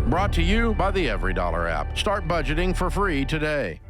Brought to you by the Every Dollar app. Start budgeting for free today.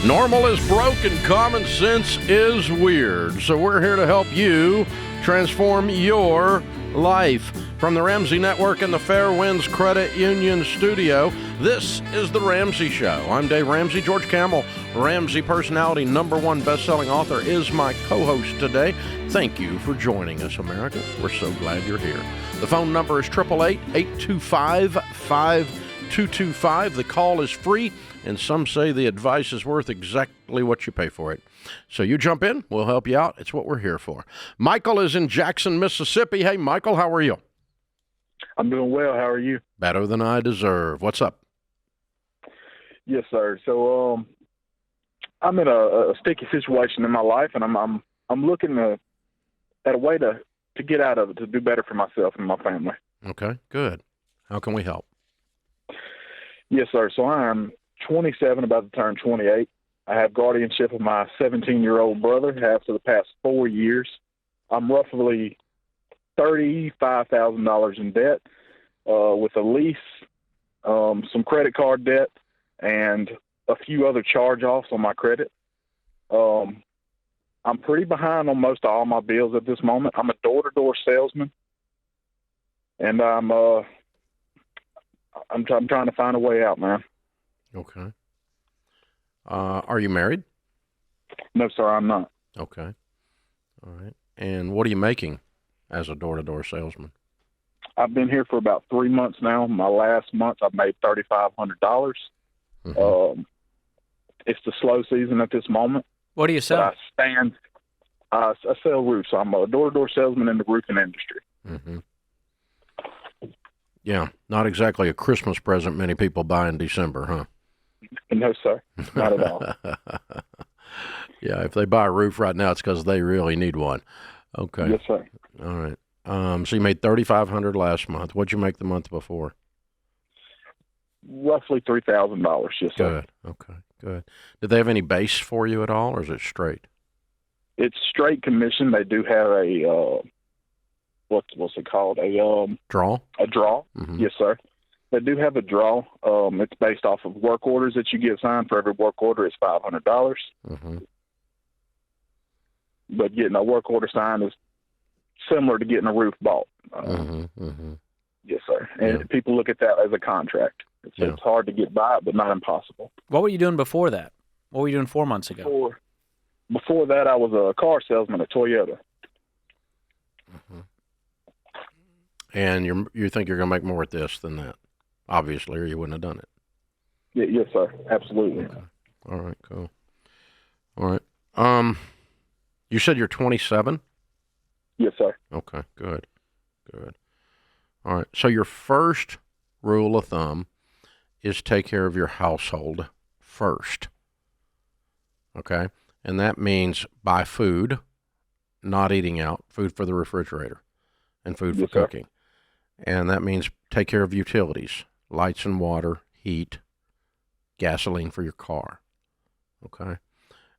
Normal is broken, common sense is weird. So we're here to help you transform your life. From the Ramsey Network and the Fairwinds Credit Union studio, this is The Ramsey Show. I'm Dave Ramsey. George Kamel, Ramsey personality, #1 best-selling author, is my co-host today. Thank you for joining us, America. We're so glad you're here. The phone number is 888-825-5225. The call is free, and some say the advice is worth exactly what you pay for it. So you jump in, we'll help you out. It's what we're here for. Michael is in Jackson, Mississippi. Hey, Michael, how are you? I'm doing well. How are you? Better than I deserve. What's up? Yes, sir. So I'm in a sticky situation in my life, and I'm looking at a way to get out of it, to do better for myself and my family. Okay, good. How can we help? Yes, sir. So I'm 27, about to turn 28. I have guardianship of my 17-year-old brother, have for the past 4 years. I'm roughly $35,000 in debt, with a lease, some credit card debt, and a few other charge-offs on my credit. I'm pretty behind on most of all my bills at this moment. I'm a door-to-door salesman, and I'm trying to find a way out, man. Okay. Are you married? No, sir, I'm not. Okay. All right. And what are you making as a door-to-door salesman? I've been here for about 3 months now. My last month, I've made $3,500. Mm-hmm. It's the slow season at this moment. What do you sell? I sell roofs. So I'm a door-to-door salesman in the roofing industry. Mm-hmm. Yeah, not exactly a Christmas present many people buy in December, huh? No, sir, not at all. Yeah, if they buy a roof right now, it's because they really need one. Okay. Yes, sir. All right. So you made $3,500 last month. What'd you make the month before? Roughly $3,000. Yes, sir. Good. Okay. Good. Did they have any base for you at all, or is it straight? It's straight commission. They do have a what's it called? Draw. A draw. Mm-hmm. Yes, sir. They do have a draw. It's based off of work orders that you get signed. For every work order, it's $500. Mm-hmm. But getting a work order signed is similar to getting a roof bought. Yes, sir. And people look at that as a contract. It's hard to get by, but not impossible. What were you doing before that? What were you doing 4 months ago? Before that, I was a car salesman at Toyota. Mm-hmm. And you think you're going to make more at this than that, obviously, or you wouldn't have done it. Yes, sir. Absolutely. Okay. All right, cool. All right. You said you're 27? Yes, sir. Okay, good. Good. All right. So your first rule of thumb is take care of your household first. Okay? And that means buy food, not eating out, food for the refrigerator, and food for cooking. And that means take care of utilities, lights and water, heat, gasoline for your car. Okay?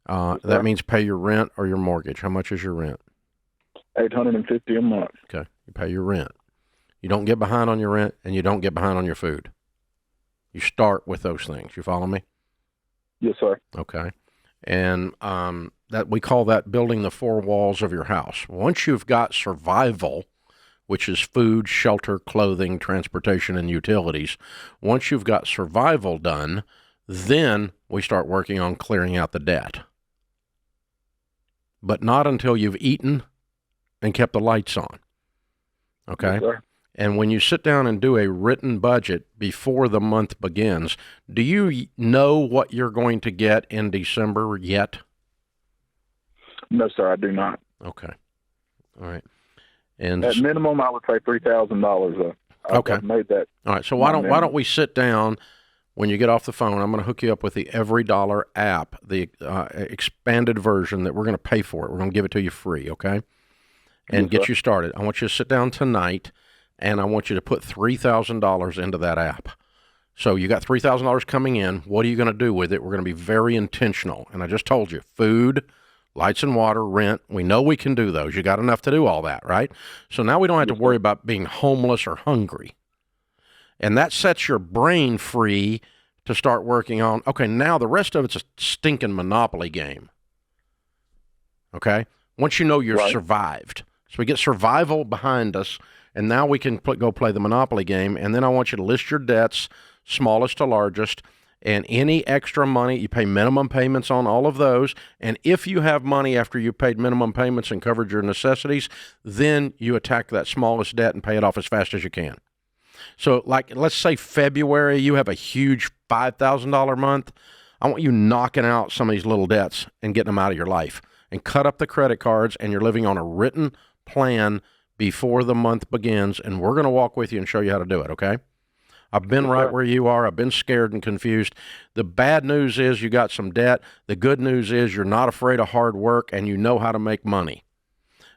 That means pay your rent or your mortgage. How much is your rent? $850 a month. Okay. You pay your rent. You don't get behind on your rent, and you don't get behind on your food. You start with those things. You follow me? Yes, sir. Okay. And that we call that building the four walls of your house. Once you've got survival, which is food, shelter, clothing, transportation, and utilities, once you've got survival done, then we start working on clearing out the debt. But not until you've eaten and kept the lights on. Okay? Yes, sir. And when you sit down and do a written budget before the month begins, do you know what you're going to get in December yet? No, sir, I do not. Okay. All right. And at minimum, I would say $3,000. Okay. I've made that. All right. So why don't we sit down when you get off the phone? I'm going to hook you up with the Every Dollar app, the expanded version that we're going to pay for it. We're going to give it to you free, okay? And get you started. I want you to sit down tonight, and I want you to put $3,000 into that app. So you got $3,000 coming in. What are you going to do with it? We're going to be very intentional. And I just told you, food, lights and water, rent. We know we can do those. You got enough to do all that, right? So now we don't have to worry about being homeless or hungry. And that sets your brain free to start working on, okay, now the rest of it's a stinking Monopoly game. Okay? Once you know you're survived. So we get survival behind us, and now we can go play the Monopoly game, and then I want you to list your debts, smallest to largest, and any extra money, you pay minimum payments on all of those, and if you have money after you paid minimum payments and covered your necessities, then you attack that smallest debt and pay it off as fast as you can. So, like, let's say February, you have a huge $5,000 month. I want you knocking out some of these little debts and getting them out of your life and cut up the credit cards, and you're living on a written plan before the month begins, and we're going to walk with you and show you how to do it, okay? I've been right where you are. I've been scared and confused. The bad news is you got some debt. The good news is you're not afraid of hard work, and you know how to make money.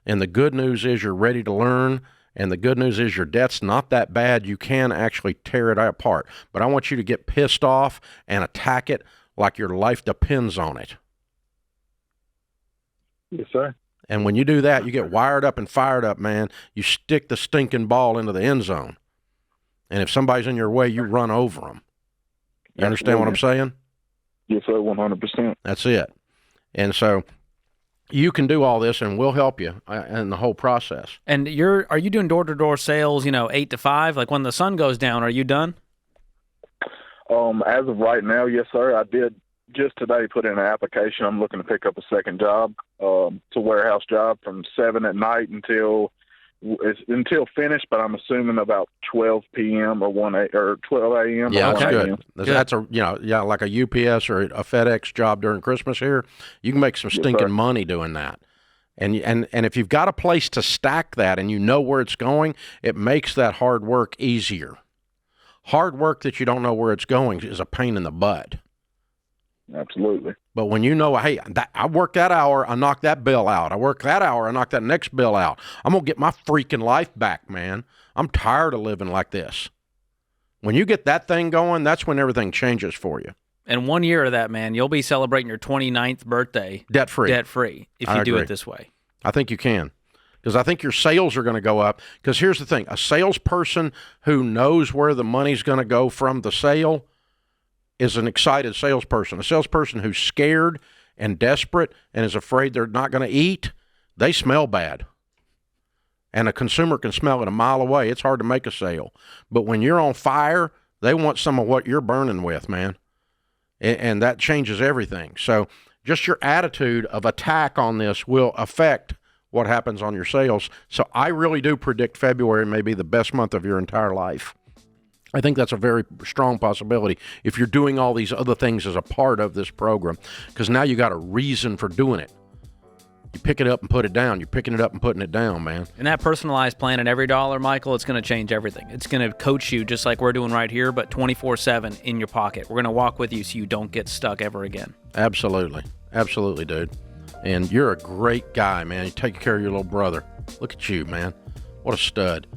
And the good news is you're ready to learn. And the good news is your debt's not that bad. You can actually tear it apart. But I want you to get pissed off and attack it like your life depends on it. Yes, sir. And when you do that, you get wired up and fired up, man. You stick the stinking ball into the end zone. And if somebody's in your way, you run over them. You understand what I'm saying? Yes, sir, 100%. That's it. And so you can do all this, and we'll help you in the whole process. And are you doing door-to-door sales, 8 to 5? Like when the sun goes down, are you done? As of right now, yes, sir. I did just today put in an application. I'm looking to pick up a second job. It's a warehouse job from 7 at night until finished, but I'm assuming about 12 p.m. or 12 a.m. Yeah, that's good. That's like a UPS or a FedEx job during Christmas here. You can make some stinking money doing that. And if you've got a place to stack that and you know where it's going, it makes that hard work easier. Hard work that you don't know where it's going is a pain in the butt. Absolutely. But when you know, hey, I work that hour, I knock that bill out. I work that hour, I knock that next bill out. I'm going to get my freaking life back, man. I'm tired of living like this. When you get that thing going, that's when everything changes for you. And 1 year of that, man, you'll be celebrating your 29th birthday. Debt-free. Debt-free, if you do it this way. I think you can. Because I think your sales are going to go up. Because here's the thing. A salesperson who knows where the money's going to go from the sale is an excited salesperson. A salesperson who's scared and desperate and is afraid they're not going to eat, they smell bad. And a consumer can smell it a mile away. It's hard to make a sale. But when you're on fire, they want some of what you're burning with, man. And that changes everything. So just your attitude of attack on this will affect what happens on your sales. So I really do predict February may be the best month of your entire life. I think that's a very strong possibility if you're doing all these other things as a part of this program, because now you got a reason for doing it. You pick it up and put it down. You're picking it up and putting it down, man. And that personalized plan at every dollar, Michael, it's going to change everything. It's going to coach you just like we're doing right here, but 24/7 in your pocket. We're going to walk with you so you don't get stuck ever again. Absolutely. Absolutely, dude. And you're a great guy, man. You take care of your little brother. Look at you, man. What a stud.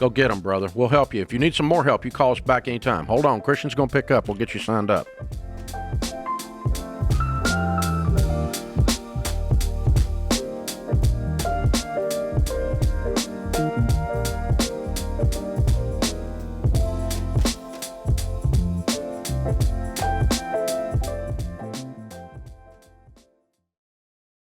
Go get him, brother. We'll help you. If you need some more help, you call us back anytime. Hold on. Christian's going to pick up. We'll get you signed up.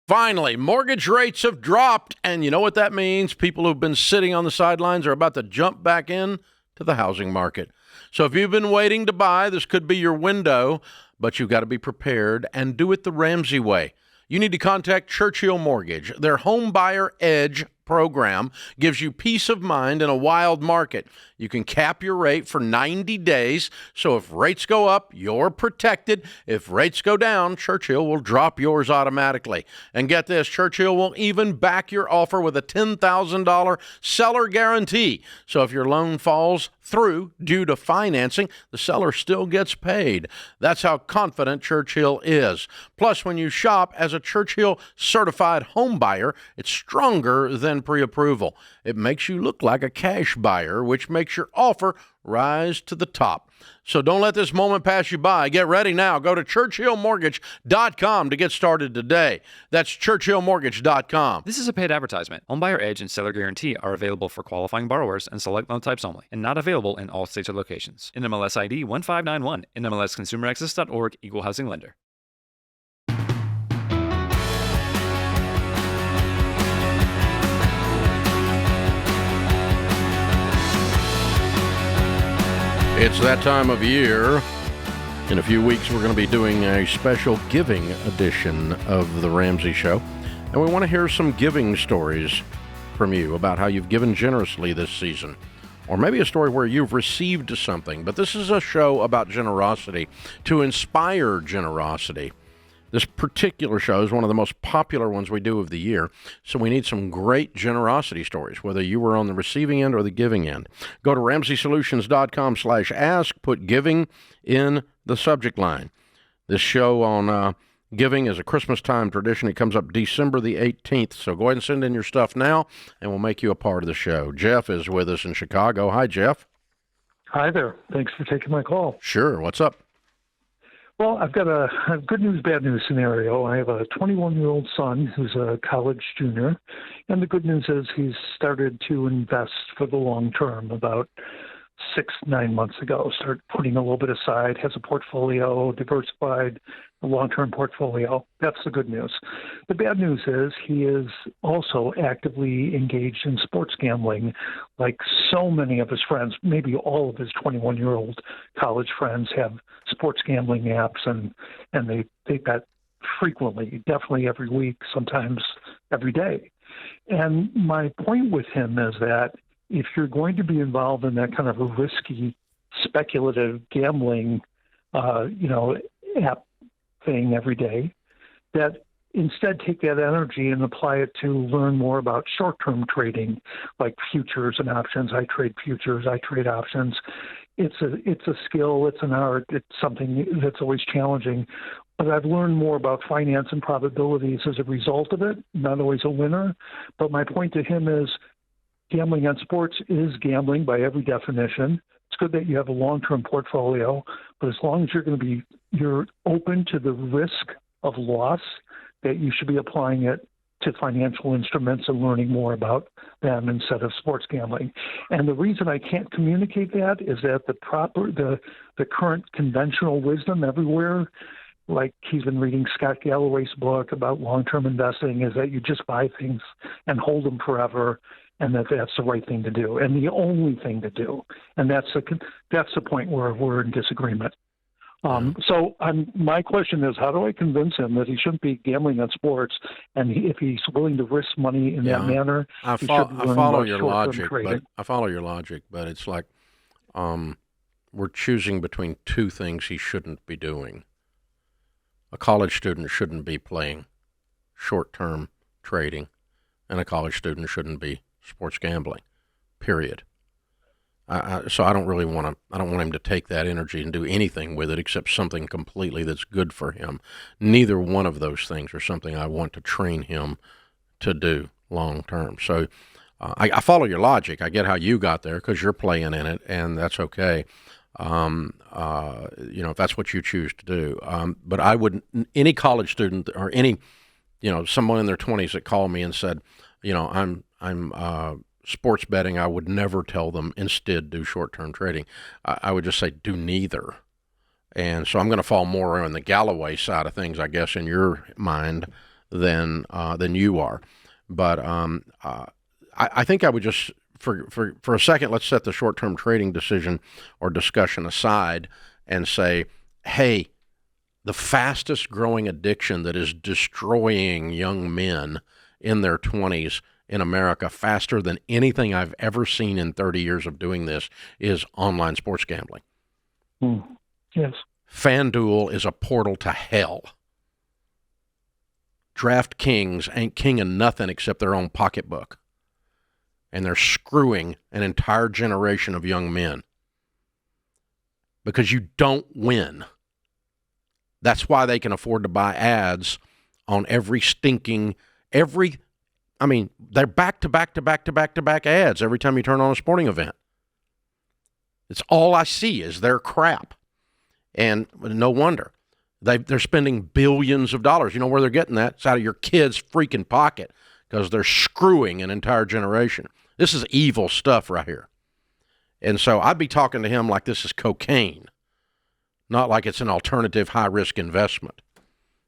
Finally, mortgage rates have dropped, and you know what that means? People who've been sitting on the sidelines are about to jump back in to the housing market. So if you've been waiting to buy, this could be your window, but you've got to be prepared and do it the Ramsey way. You need to contact Churchill Mortgage. Their Home Buyer Edge program gives you peace of mind in a wild market. You can cap your rate for 90 days, so if rates go up, you're protected. If rates go down, Churchill will drop yours automatically. And get this, Churchill will even back your offer with a $10,000 seller guarantee. So if your loan falls through due to financing, the seller still gets paid. That's how confident Churchill is. Plus, when you shop as a Churchill certified home buyer, it's stronger than send pre-approval. It makes you look like a cash buyer, which makes your offer rise to the top. So don't let this moment pass you by. Get ready now. Go to churchillmortgage.com to get started today. That's churchillmortgage.com. This is a paid advertisement. Homebuyer Edge and Seller Guarantee are available for qualifying borrowers and select loan types only, and not available in all states or locations. NMLS ID 1591. NMLSConsumerAccess.org. Equal housing lender. It's that time of year. In a few weeks, we're going to be doing a special giving edition of The Ramsey Show. And we want to hear some giving stories from you about how you've given generously this season. Or maybe a story where you've received something. But this is a show about generosity, to inspire generosity. This particular show is one of the most popular ones we do of the year, so we need some great generosity stories, whether you were on the receiving end or the giving end. Go to RamseySolutions.com/ask, put giving in the subject line. This show on giving is a Christmas time tradition. It comes up December the 18th, so go ahead and send in your stuff now, and we'll make you a part of the show. Jeff is with us in Chicago. Hi, Jeff. Hi there. Thanks for taking my call. Sure. What's up? Well, I've got a good news, bad news scenario. I have a 21-year-old son who's a college junior, and the good news is he's started to invest for the long term about 6-9 months ago. Started putting a little bit aside, has a portfolio, diversified, a long-term portfolio. That's the good news. The bad news is he is also actively engaged in sports gambling, like so many of his friends. Maybe all of his 21-year-old college friends have sports gambling apps, and they bet frequently, definitely every week, sometimes every day. And my point with him is that if you're going to be involved in that kind of a risky, speculative gambling, app thing every day, that instead take that energy and apply it to learn more about short-term trading, like futures and options. I trade futures, I trade options. It's a skill, it's an art, it's something that's always challenging. But I've learned more about finance and probabilities as a result of it, not always a winner. But my point to him is gambling on sports is gambling by every definition. It's good that you have a long-term portfolio, but as long as you're open to the risk of loss, that you should be applying it to financial instruments and learning more about them instead of sports gambling. And the reason I can't communicate that is that the current conventional wisdom everywhere, like he's been reading Scott Galloway's book about long-term investing, is that you just buy things and hold them forever, and that's the right thing to do and the only thing to do. And that's the point where we're in disagreement. So my question is, how do I convince him that he shouldn't be gambling on sports, and if he's willing to risk money in that manner, I follow your logic, but it's like we're choosing between two things he shouldn't be doing. A college student shouldn't be playing short-term trading, and a college student shouldn't be sports gambling, period. So I don't want him to take that energy and do anything with it except something completely that's good for him. Neither one of those things are something I want to train him to do long term. So I follow your logic. I get how you got there because you're playing in it, and that's okay. If that's what you choose to do. But I wouldn't, any college student or any, someone in their 20s that called me and said, I'm sports betting, I would never tell them instead do short-term trading. I would just say do neither. And so I'm going to fall more on the Galloway side of things, I guess, in your mind than you are. But I think I would just, for a second, let's set the short-term trading decision or discussion aside and say, hey, the fastest growing addiction that is destroying young men in their 20s in America faster than anything I've ever seen in 30 years of doing this is online sports gambling. Yes. FanDuel is a portal to hell. DraftKings ain't king of nothing except their own pocketbook. And they're screwing an entire generation of young men because you don't win. That's why they can afford to buy ads on every I mean, they're back to back to back to back to back ads every time you turn on a sporting event. It's all I see is their crap. And no wonder. They're spending billions of dollars. You know where they're getting that? It's out of your kid's freaking pocket because they're screwing an entire generation. This is evil stuff right here. And so I'd be talking to him like this is cocaine, not like it's an alternative high-risk investment.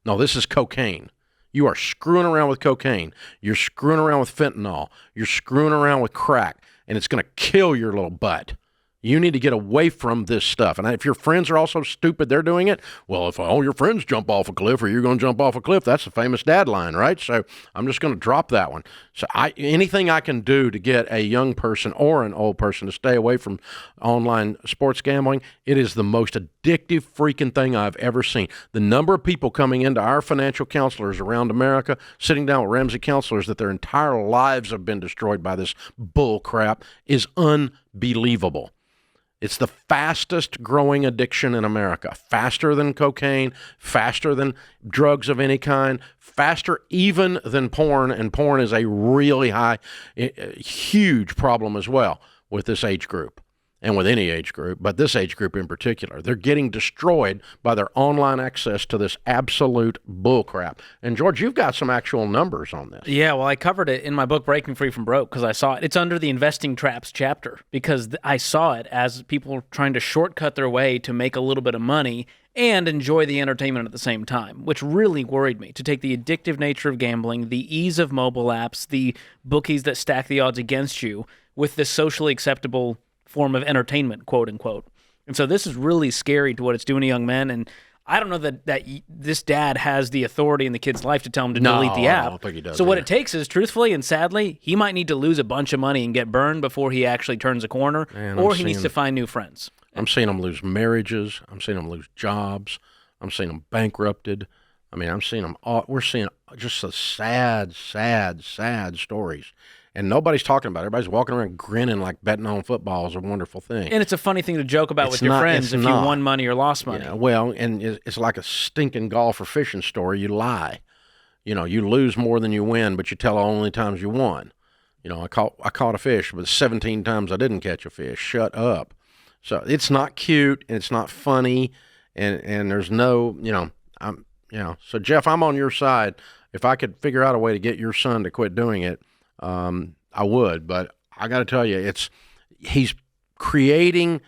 No, this is cocaine. You are screwing around with cocaine. You're screwing around with fentanyl. You're screwing around with crack, and it's going to kill your little butt. You need to get away from this stuff. And if your friends are also stupid, they're doing it. Well, if all your friends jump off a cliff or you're going to jump off a cliff, that's a famous dad line, right? So I'm just going to drop that one. So anything I can do to get a young person or an old person to stay away from online sports gambling, it is the most addictive freaking thing I've ever seen. The number of people coming into our financial counselors around America, sitting down with Ramsey counselors that their entire lives have been destroyed by this bull crap is unbelievable. It's the fastest growing addiction in America, faster than cocaine, faster than drugs of any kind, faster even than porn, and porn is a really huge problem as well with this age group and with any age group, but this age group in particular. They're getting destroyed by their online access to this absolute bullcrap. And George, you've got some actual numbers on this. Yeah, well, I covered it in my book, Breaking Free from Broke, because I saw it. It's under the Investing Traps chapter, because I saw it as people trying to shortcut their way to make a little bit of money and enjoy the entertainment at the same time, which really worried me, to take the addictive nature of gambling, the ease of mobile apps, the bookies that stack the odds against you with this socially acceptable form of entertainment, quote unquote. And so this is really scary to what it's doing to young men. And I don't know that this dad has the authority in the kid's life to tell him to delete the app. I don't think he does. So what it takes is, truthfully and sadly, he might need to lose a bunch of money and get burned before he actually turns a corner, or he needs to find new friends. I'm seeing them lose marriages. I'm seeing them lose jobs. I'm seeing them bankrupted. I mean, I'm seeing them all. We're seeing just the sad stories. And nobody's talking about it. Everybody's walking around grinning like betting on football is a wonderful thing. And it's a funny thing to joke about with your friends if you won money or lost money. Yeah, well, and it's like a stinking golf or fishing story. You lie. You know, you lose more than you win, but you tell all only times you won. You know, I caught a fish, but 17 times I didn't catch a fish. Shut up. So it's not cute, and it's not funny, and there's no, so Jeff, I'm on your side. If I could figure out a way to get your son to quit doing it, I would, but I got to tell you, he's creating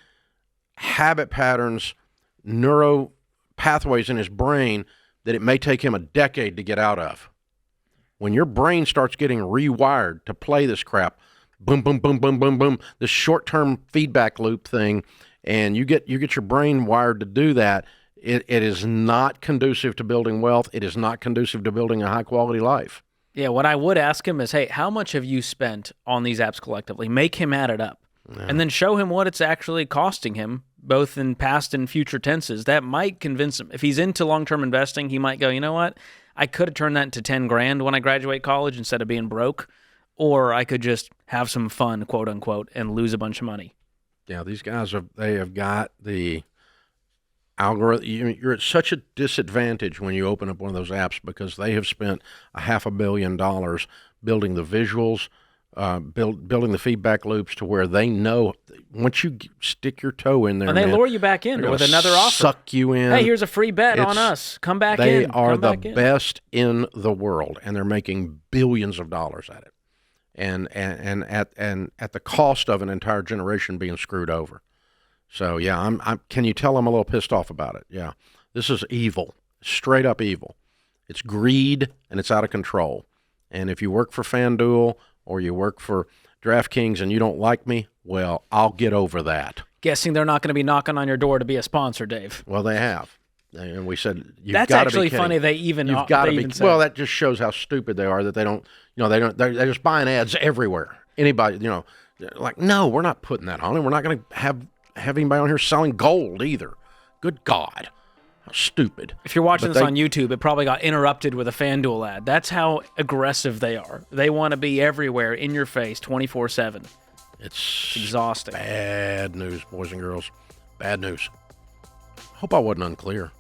habit patterns, neuro pathways in his brain that it may take him a decade to get out of. When your brain starts getting rewired to play this crap, boom, boom, boom, boom, boom, boom, this short-term feedback loop thing, and you get your brain wired to do that, it is not conducive to building wealth. It is not conducive to building a high-quality life. Yeah, what I would ask him is, hey, how much have you spent on these apps collectively? Make him add it up. Yeah. And then show him what it's actually costing him, both in past and future tenses. That might convince him. If he's into long-term investing, he might go, you know what? I could have turned that into 10 grand when I graduate college instead of being broke, or I could just have some fun, quote unquote, and lose a bunch of money. Yeah, these guys have got the algorithm. You're at such a disadvantage when you open up one of those apps because they have spent $500 million building the visuals, building the feedback loops to where they know once you stick your toe in there, and they lure you back in with another offer. Suck you in. Hey, here's a free bet on us. Come back in. They are the best in the world, and they're making billions of dollars at it, and at the cost of an entire generation being screwed over. So yeah, can you tell I'm a little pissed off about it? Yeah, this is evil, straight up evil. It's greed and it's out of control. And if you work for FanDuel or you work for DraftKings and you don't like me, well, I'll get over that. Guessing they're not going to be knocking on your door to be a sponsor, Dave. Well, they have, and we said you've That's got to actually be kidding. Funny. They even you've got to be. Well, that just shows how stupid they are. That they don't. They're just buying ads everywhere. Anybody, like, no, we're not putting that on, and we're not going to have anybody on here selling gold either. Good God. How stupid. If you're watching this on YouTube, it probably got interrupted with a FanDuel ad. That's how aggressive they are. They want to be everywhere, in your face, 24/7. It's exhausting. Bad news, boys and girls. Bad news. Hope I wasn't unclear.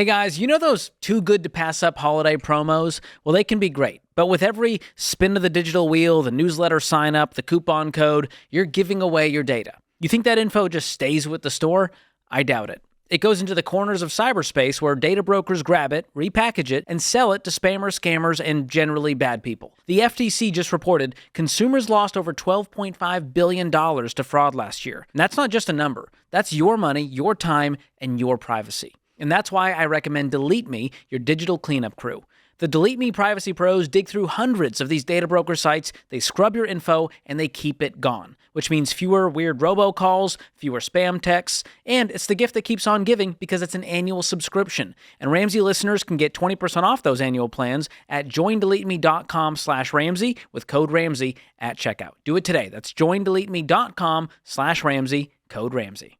Hey guys, you know those too good to pass up holiday promos? Well, they can be great, but with every spin of the digital wheel, the newsletter sign up, the coupon code, you're giving away your data. You think that info just stays with the store? I doubt it. It goes into the corners of cyberspace where data brokers grab it, repackage it, and sell it to spammers, scammers, and generally bad people. The FTC just reported consumers lost over $12.5 billion to fraud last year. And that's not just a number. That's your money, your time, and your privacy. And that's why I recommend Delete Me, your digital cleanup crew. The Delete Me privacy pros dig through hundreds of these data broker sites, they scrub your info, and they keep it gone, which means fewer weird robocalls, fewer spam texts, and it's the gift that keeps on giving because it's an annual subscription. And Ramsey listeners can get 20% off those annual plans at joindeleteme.com/Ramsey with code Ramsey at checkout. Do it today. That's joindeleteme.com/Ramsey, code Ramsey.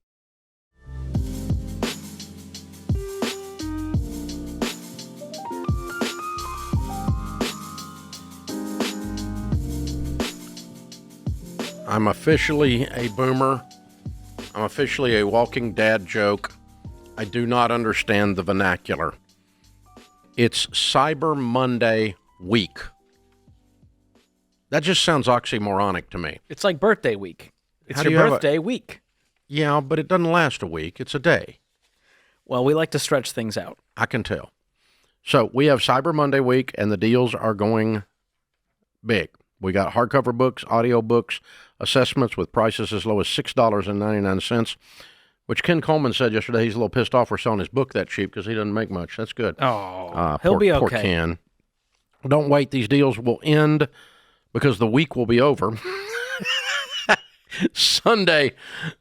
I'm officially a boomer. I'm officially a walking dad joke. I do not understand the vernacular. It's Cyber Monday week. That just sounds oxymoronic to me. It's like birthday week. It's How do your you have birthday week. Yeah, but it doesn't last a week. It's a day. Well, we like to stretch things out. I can tell. So we have Cyber Monday week, and the deals are going big. We got hardcover books, audio books, assessments with prices as low as $6.99, which Ken Coleman said yesterday he's a little pissed off we're selling his book that cheap because he doesn't make much. That's good. He'll be okay. Poor Ken. Don't wait. These deals will end because the week will be over. Sunday,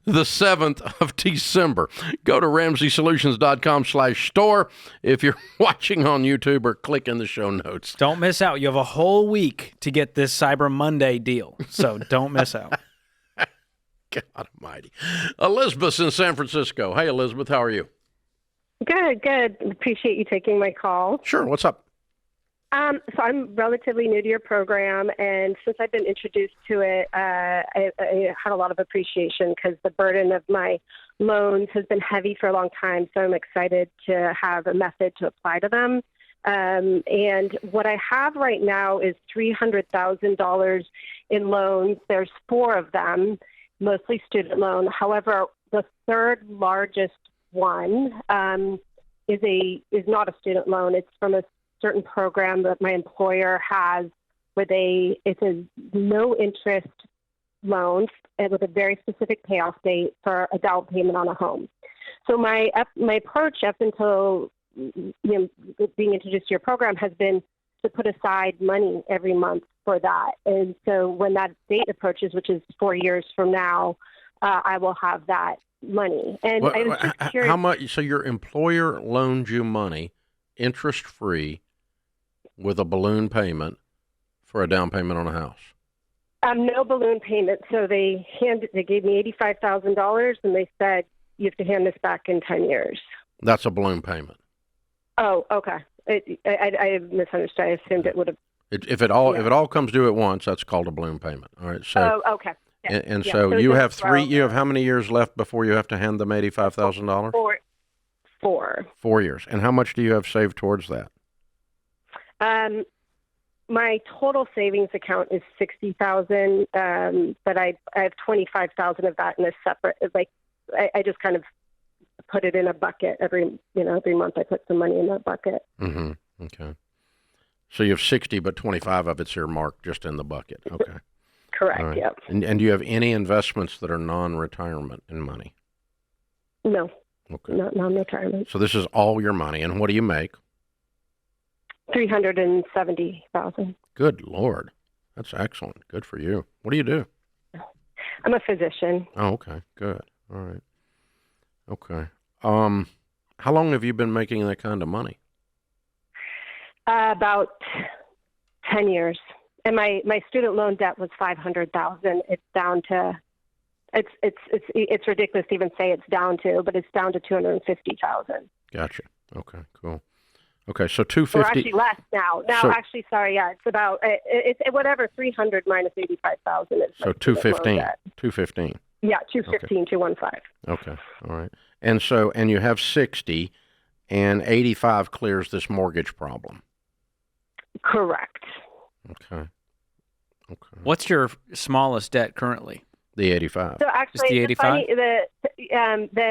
the 7th of December. Go to RamseySolutions.com/store if you're watching on YouTube, or click in the show notes. Don't miss out. You have a whole week to get this Cyber Monday deal, so don't miss out. God almighty. Elizabeth's in San Francisco. Hey, Elizabeth, how are you? Good. Appreciate you taking my call. Sure. What's up? So I'm relatively new to your program, and since I've been introduced to it, I had a lot of appreciation because the burden of my loans has been heavy for a long time, so I'm excited to have a method to apply to them. And what I have right now is $300,000 in loans. There's 4 of them, mostly student loan. However, the third largest one is not a student loan. It's from a certain program that my employer has where it's a no interest loan and with a very specific payoff date for a down payment on a home. So my approach up until being introduced to your program has been to put aside money every month for that. And so when that date approaches, which is 4 years from now, I will have that money. And I was just curious, how much? So your employer loaned you money, interest free, with a balloon payment for a down payment on a house? No balloon payment. So they gave me $85,000, and they said you have to hand this back in 10 years. That's a balloon payment. Oh, okay. I misunderstood. I assumed it would have. If it all comes due at once, that's called a balloon payment. All right. So. Oh, okay. Yeah. And so you have you have how many years left before you have to hand them $85,000? 4. 4 years. And how much do you have saved towards that? My total savings account is $60,000, but I have $25,000 of that in a separate. I just kind of put it in a bucket every month. I put some money in that bucket. Mm-hmm. Okay. So you have 60, but 25 of it's earmarked just in the bucket. Okay. Correct. Right. Yep. And do you have any investments that are non-retirement in money? No. Okay. Not non-retirement. So this is all your money, and what do you make? $370,000. Good Lord. That's excellent. Good for you. What do you do? I'm a physician. Oh, okay. Good. All right. Okay. How long have you been making that kind of money? About 10 years. And my student loan debt was $500,000. It's down to it's ridiculous to even say it's down to, but it's down to $250,000. Gotcha. Okay, cool. Okay, so $250. Or actually less now. Actually, sorry, yeah, it's about it's whatever 300 minus 85,000 is. So 215. 215. Yeah, 215, okay. 215. Okay, all right. And you have 60, and 85 clears this mortgage problem. Correct. Okay. What's your smallest debt currently? The 85. So actually, Just the 85?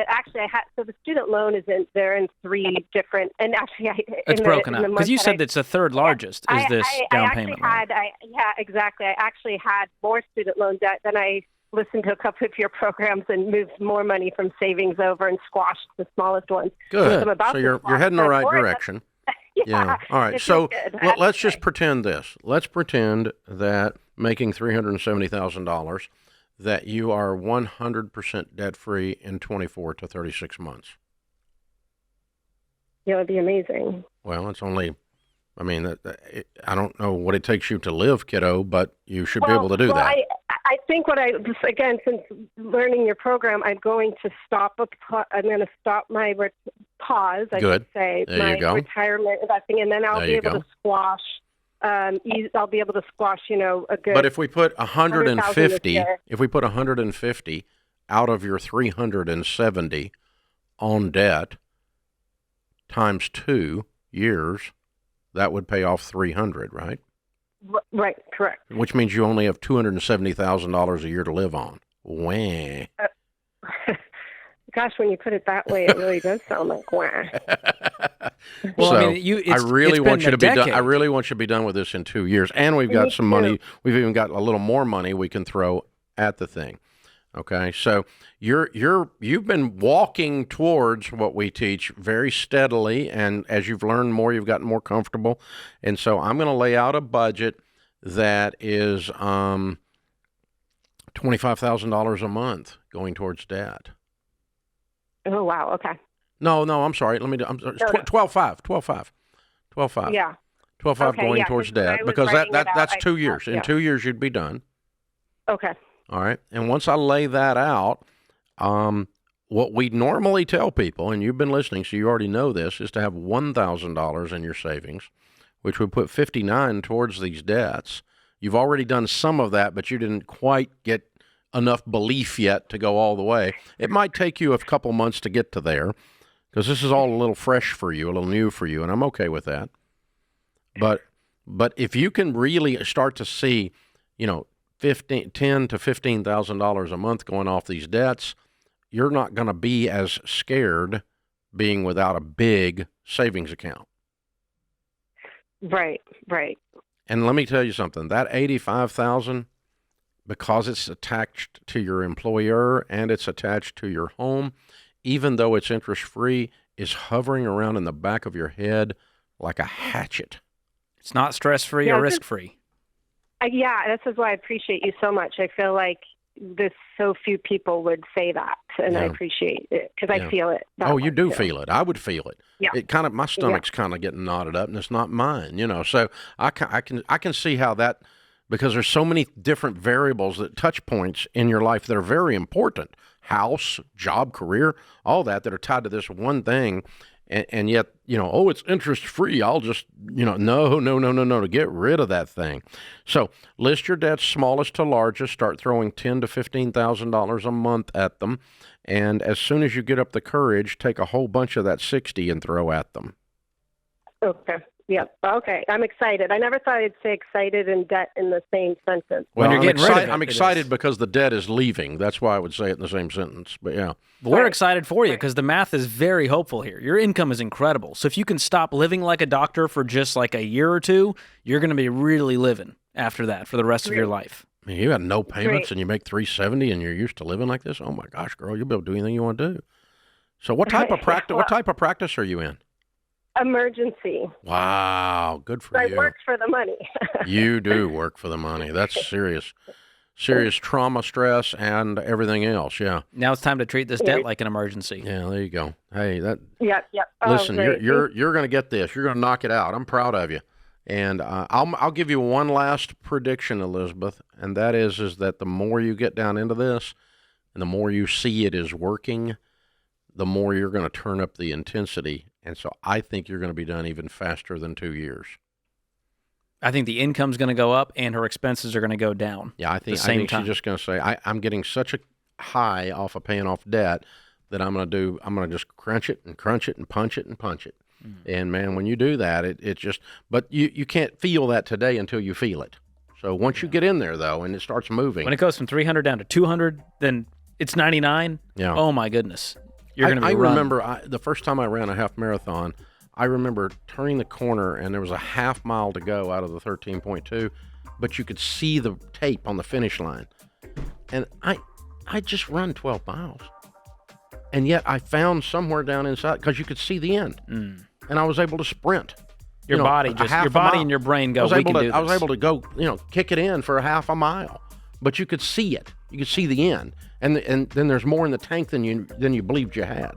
Actually, I had so the student loan they're in three different, and actually, It's broken up because you said it's the third largest. Is this down payment loan? Yeah, exactly. I actually had more student loan debt than I listened to a couple of your programs and moved more money from savings over and squashed the smallest ones. Good. So, You're heading the right direction. Yeah. All right. So let's just pretend this. Let's pretend that making $370,000, that you are 100% debt free in 24 to 36 months. Yeah, it would be amazing. Well, it's only. I mean, I don't know what it takes you to live, kiddo, but you should be able to do that. I think again, since learning your program, I'm going to stop. I'm going to stop my pause. I Good. should say There my you go. retirement investing, and then I'll be able to squash. I'll be able to squash, a good. But if we put 150, year. if we put 150 out of your 370 on debt times 2 years, that would pay off 300, right? Right, correct. Which means you only have $270,000 a year to live on. Wah. Gosh, when you put it that way, it really does sound like wah. Well, So, I mean, I really want you to be done. decade. I really want you to be done with this in 2 years, and we've got some money. We've even got a little more money we can throw at the thing. Okay, so you've been walking towards what we teach very steadily, and as you've learned more, you've gotten more comfortable. And so I'm going to lay out a budget that is $25,000 a month going towards debt. Oh wow, okay. No, I'm sorry. Let me do. I'm sorry. 12.5. Yeah. 12.5 Okay, going yeah, towards 'cause when I debt was because writing it out, that's I 2 thought, years. In yeah. 2 years, you'd be done. Okay. All right. And once I lay that out, what we normally tell people, and you've been listening, so you already know this, is to have $1,000 in your savings, which would put 59 towards these debts. You've already done some of that, but you didn't quite get enough belief yet to go all the way. It might take you a couple months to get to there because this is all a little fresh for you, a little new for you, and I'm okay with that. But if you can really start to see, $10,000 to $15,000 a month going off these debts, you're not going to be as scared being without a big savings account. Right. And let me tell you something, that $85,000, because it's attached to your employer and it's attached to your home, even though it's interest-free, is hovering around in the back of your head like a hatchet. It's not stress-free Yeah, or risk-free. This is why I appreciate you so much. I feel like so few people would say that, and I appreciate it because I feel it. You do feel it. I would feel it. Yeah. It kind of, my stomach's kind of getting knotted up, and it's not mine, So I can see how that, because there's so many different variables, that touch points in your life that are very important. House, job, career, all that are tied to this one thing. And yet, it's interest free. I'll just, no, to get rid of that thing. So list your debts smallest to largest. Start throwing $10,000 to $15,000 a month at them. And as soon as you get up the courage, take a whole bunch of that 60 and throw at them. Okay. Yep. Okay. I'm excited. I never thought I'd say excited and debt in the same sentence. Well, When you're getting rid of it, I'm it excited is. because the debt is leaving. That's why I would say it in the same sentence. But yeah. But we're excited for you because the math is very hopeful here. Your income is incredible. So if you can stop living like a doctor for just like a year or two, you're going to be really living after that for the rest of your life. I mean, you got no payments Great. and you make $370 and you're used to living like this. Oh my gosh, girl, you'll be able to do anything you want to do. So what type of practice? What type of practice are you in? Emergency. Wow, good for I you. work for the money. You do work for the money. That's serious trauma, stress, and everything else. Yeah, Now it's time to treat this debt like an emergency. yeah. There you go. Hey, that. Yep. Listen, great. you're going to get this. You're going to knock it out. I'm proud of you. And I'll give you one last prediction, Elizabeth, and that is that the more you get down into this, and the more you see it is working, the more you're going to turn up the intensity. And so I think you're going to be done even faster than 2 years. I think the income's going to go up and her expenses are going to go down. Yeah, I think same she's time. just going to say, I'm getting such a high off of paying off debt that I'm going to do. I'm going to just crunch it and punch it and punch it. And man, when you do that, it just, but you can't feel that today until you feel it. So once you get in there though, and it starts moving. When it goes from 300 down to 200, then it's 99. Yeah. Oh my goodness. You're going to be I running. remember the first time I ran a half marathon, I remember turning the corner and there was a half mile to go out of the 13.2, but you could see the tape on the finish line. And I just run 12 miles. And yet I found somewhere down inside, because you could see the end. And I was able to sprint. Your body and your brain go, we can do this. I was able to go, kick it in for a half a mile. But you could see it. You could see the end. And then there's more in the tank than you believed you had.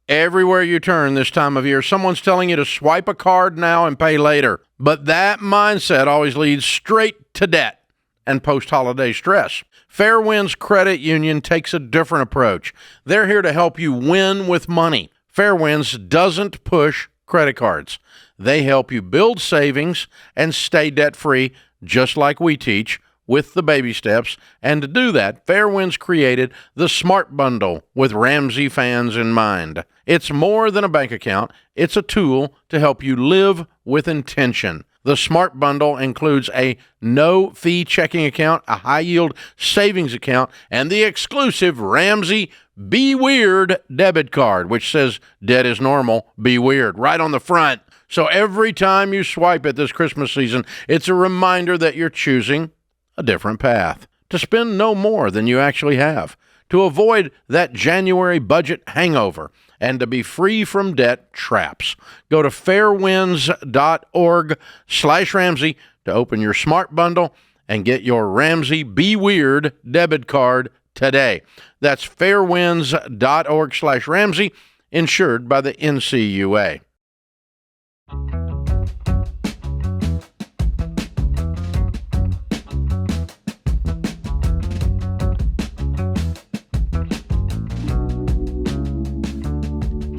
Everywhere you turn this time of year, someone's telling you to swipe a card now and pay later. But that mindset always leads straight to debt and post-holiday stress. Fairwinds Credit Union takes a different approach. They're here to help you win with money. Fairwinds doesn't push credit cards. They help you build savings and stay debt-free, just like we teach, with the baby steps. And to do that, Fairwinds created the Smart Bundle with Ramsey fans in mind. It's more than a bank account. It's a tool to help you live with intention. The Smart Bundle includes a no-fee checking account, a high-yield savings account, and the exclusive Ramsey Be Weird debit card, which says debt is normal, be weird, right on the front. So every time you swipe it this Christmas season, it's a reminder that you're choosing a different path, to spend no more than you actually have, to avoid that January budget hangover, and to be free from debt traps. Go to fairwinds.org/Ramsey to open your Smart Bundle and get your Ramsey Be Weird debit card today. That's fairwinds.org/Ramsey, insured by the NCUA.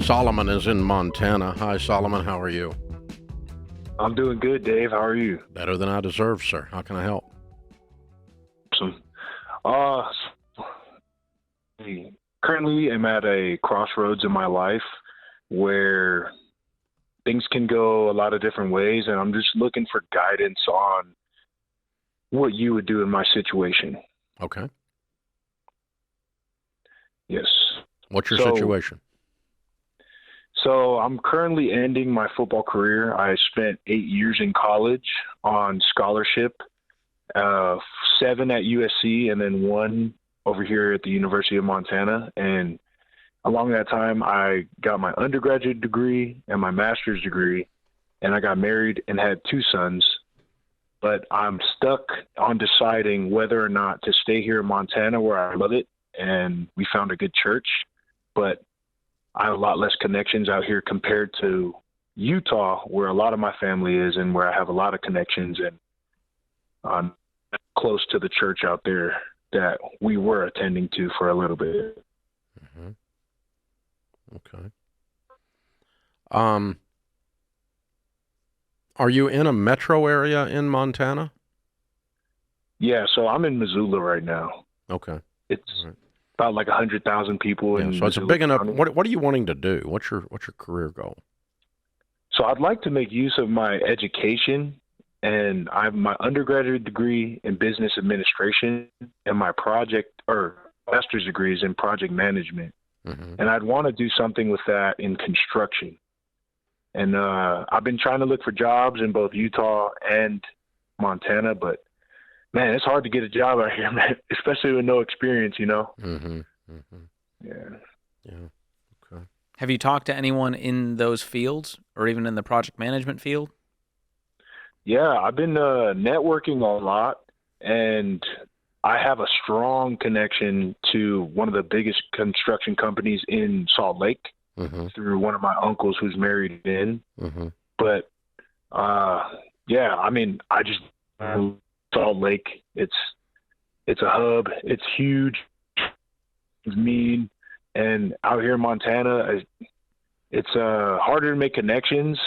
Solomon is in Montana. Hi, Solomon. How are you? I'm doing good, Dave. How are you? Better than I deserve, sir. How can I help? Awesome. Currently, I'm at a crossroads in my life where things can go a lot of different ways, and I'm just looking for guidance on what you would do in my situation. Okay. Yes. What's your situation? So I'm currently ending my football career. I spent 8 years in college on scholarship, 7 at USC, and then 1 over here at the University of Montana. And along that time, I got my undergraduate degree and my master's degree, and I got married and had 2 sons. But I'm stuck on deciding whether or not to stay here in Montana, where I love it, and we found a good church. But I have a lot less connections out here compared to Utah, where a lot of my family is and where I have a lot of connections, and I'm close to the church out there that we were attending to for a little bit. Mm-hmm. Okay. Are you in a metro area in Montana? Yeah, so I'm in Missoula right now. Okay. It's about like 100,000 people. Yeah, in so it's a Missoula big enough. County. What are you wanting to do? What's your career goal? So I'd like to make use of my education, and I have my undergraduate degree in business administration and my master's degrees in project management. Mm-hmm. And I'd want to do something with that in construction. And I've been trying to look for jobs in both Utah and Montana, but man, it's hard to get a job out here, man, especially with no experience, you know? Mm-hmm. Mm-hmm. Yeah. Yeah. Okay. Have you talked to anyone in those fields or even in the project management field? Yeah, I've been networking a lot, and I have a strong connection to one of the biggest construction companies in Salt Lake Mm-hmm. through one of my uncles who's married in. Mm-hmm. But, yeah, I mean, I just Salt Lake, it's a hub. It's huge. It's mean. And out here in Montana, it's harder to make connections,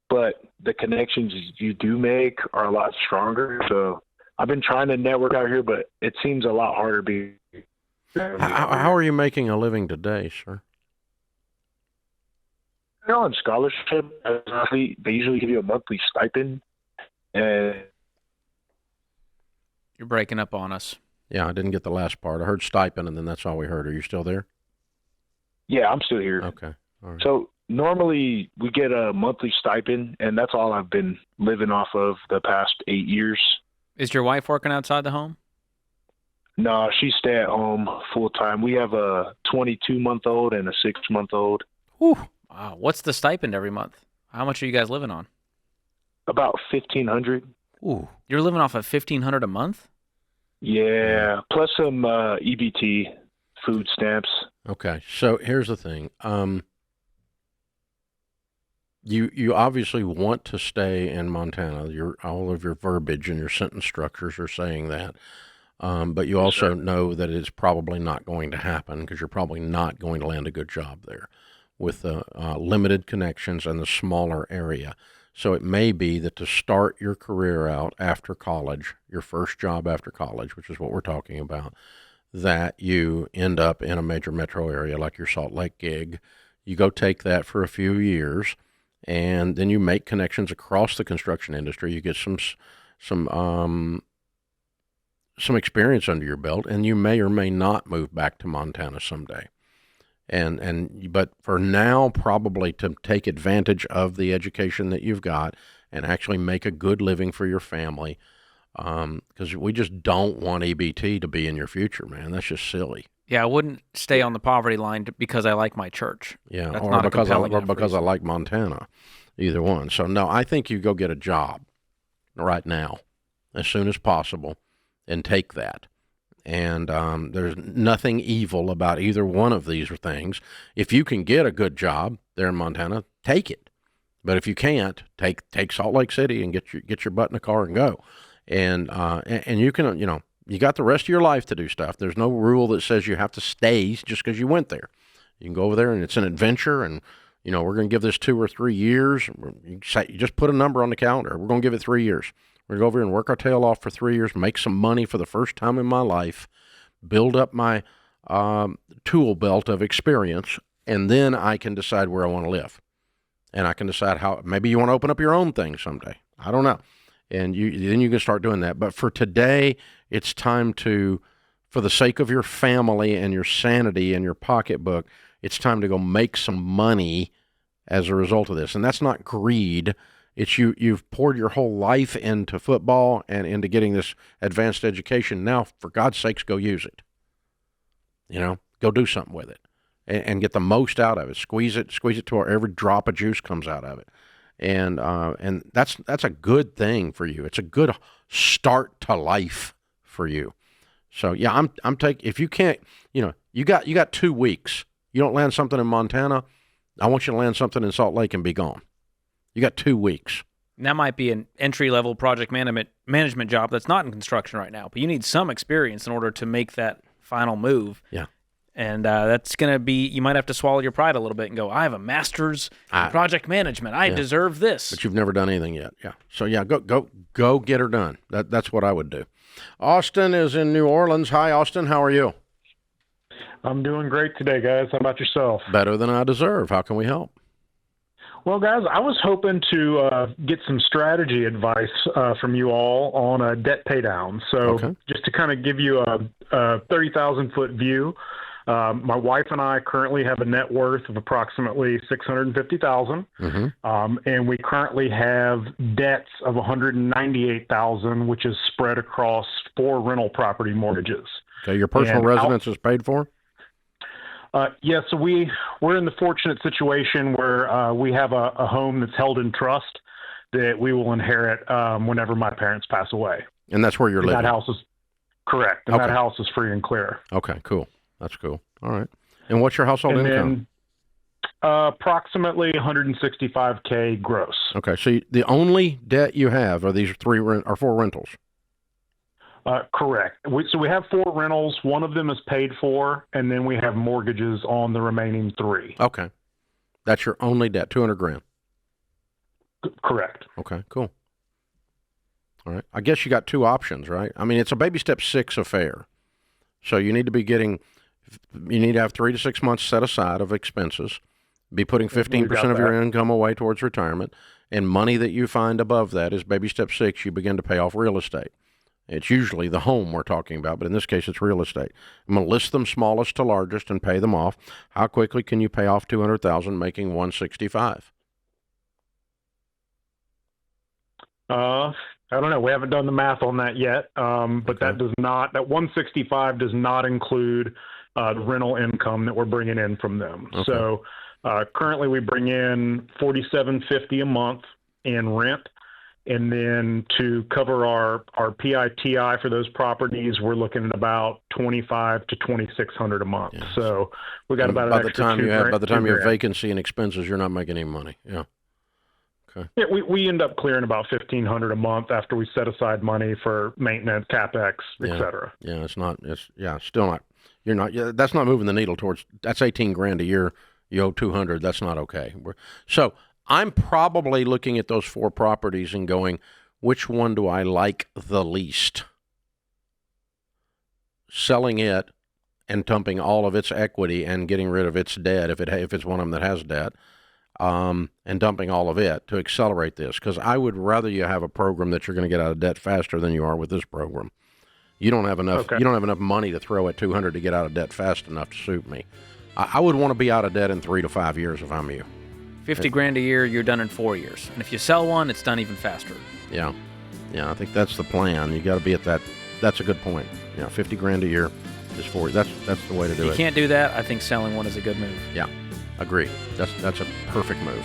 but the connections you do make are a lot stronger. So I've been trying to network out here, but it seems a lot harder. How are you making a living today, sir? On scholarship, they usually give you a monthly stipend. And You're breaking up on us. Yeah, I didn't get the last part. I heard stipend, and then that's all we heard. Are you still there? yeah, I'm still here. Okay. All right. So normally we get a monthly stipend, and that's all I've been living off of the past 8 years. Is your wife working outside the home? No, she stay at home full time. We have a 22-month-old and a 6-month-old. Whew. Wow. What's the stipend every month? How much are you guys living on? About $1,500. Ooh. You're living off of $1,500 a month? Yeah, plus some EBT food stamps. Okay, so here's the thing. You obviously want to stay in Montana. All of your verbiage and your sentence structures are saying that. But you also know that it's probably not going to happen because you're probably not going to land a good job there with the limited connections and the smaller area. So it may be that to start your career out after college, your first job after college, which is what we're talking about, that you end up in a major metro area like your Salt Lake gig. You go take that for a few years, and then you make connections across the construction industry. You get some experience under your belt, and you may or may not move back to Montana someday. But for now, probably to take advantage of the education that you've got and actually make a good living for your family, because we just don't want EBT to be in your future, man. That's just silly. Yeah, I wouldn't stay on the poverty line because I like my church. Yeah, That's or not a because compelling enough I reason. like Montana, either one. So no, I think you go get a job right now, as soon as possible, and take that. And there's nothing evil about either one of these things. If you can get a good job there in Montana, take it. But if you can't, take Salt Lake City and get your butt in the car and go. And you can, you got the rest of your life to do stuff. There's no rule that says you have to stay just because you went there. You can go over there and it's an adventure. And we're going to give this 2 or 3 years. You just put a number on the calendar. We're going to give it 3 years. We're going to go over here and work our tail off for 3 years, make some money for the first time in my life, build up my tool belt of experience, and then I can decide where I want to live. And I can decide how, maybe you want to open up your own thing someday. I don't know. And then you can start doing that. But for today, it's time to, for the sake of your family and your sanity and your pocketbook, it's time to go make some money as a result of this. And that's not greed. It's you've poured your whole life into football and into getting this advanced education. Now, for God's sakes, go use it. Go do something with it and get the most out of it. Squeeze it to where every drop of juice comes out of it. And that's a good thing for you. It's a good start to life for you. So yeah, I'm taking, if you can't, you got 2 weeks. You don't land something in Montana, I want you to land something in Salt Lake and be gone. You got 2 weeks. And that might be an entry-level project management job that's not in construction right now, but you need some experience in order to make that final move. Yeah. And that's going to be, you might have to swallow your pride a little bit and go, I have a master's in project management. I deserve this. But you've never done anything yet. Yeah. So yeah, go get her done. That's what I would do. Austin is in New Orleans. Hi, Austin. How are you? I'm doing great today, guys. How about yourself? Better than I deserve. How can we help? Well, guys, I was hoping to get some strategy advice from you all on a debt pay down. So just to kind of give you a 30,000-foot view, my wife and I currently have a net worth of approximately $650,000, and we currently have debts of $198,000, which is spread across 4 rental property mortgages. Okay, your personal residence is paid for? Yes, so we're in the fortunate situation where we have a home that's held in trust that we will inherit whenever my parents pass away. And that's where you're living? That house is correct, and that house is free and clear. Okay, cool. That's cool. All right. And what's your household income? Approximately $165K gross. Okay, so the only debt you have are these 4 rentals? Correct. So we have 4 rentals. One of them is paid for, and then we have mortgages on the remaining 3. Okay. That's your only debt, $200,000. Correct. Okay, cool. All right. I guess you got 2 options, right? I mean, it's a baby step 6 affair. So you need to have 3 to 6 months set aside of expenses, be putting 15% of your income away towards retirement, and money that you find above that is baby step 6, you begin to pay off real estate. It's usually the home we're talking about, but in this case, it's real estate. I'm going to list them smallest to largest and pay them off. How quickly can you pay off $200,000 making $165,000? I don't know. We haven't done the math on that yet, but that $165,000 does not include the rental income that we're bringing in from them. Okay. So currently we bring in $4,750 a month in rent. And then to cover our PITI for those properties, we're looking at about $2,500 to $2,600 a month. Yes. So we got about an extra $2,000. By the time you have vacancy and expenses, you're not making any money. Yeah. Okay. Yeah, we end up clearing about $1,500 a month after we set aside money for maintenance, CapEx, et cetera. Yeah, still not. You're not. Yeah, that's not moving the needle towards. That's $18,000 a year. You owe $200. That's not okay. So I'm probably looking at those 4 properties and going, which one do I like the least? Selling it and dumping all of its equity and getting rid of its debt if it's one of them that has debt. And dumping all of it to accelerate this, because I would rather you have a program that you're going to get out of debt faster than you are with this program. You don't have enough. Okay. You don't have enough money to throw at $200 to get out of debt fast enough to suit me. I would want to be out of debt in 3 to 5 years if I'm you. $50,000 a year, you're done in 4 years, and if you sell one, it's done even faster. Yeah. I think that's the plan. You got to be at that. That's a good point. Yeah, $50,000 a year is 4. That's the way to do it. If you can't do that, I think selling one is a good move. Yeah. Agree. That's a perfect move.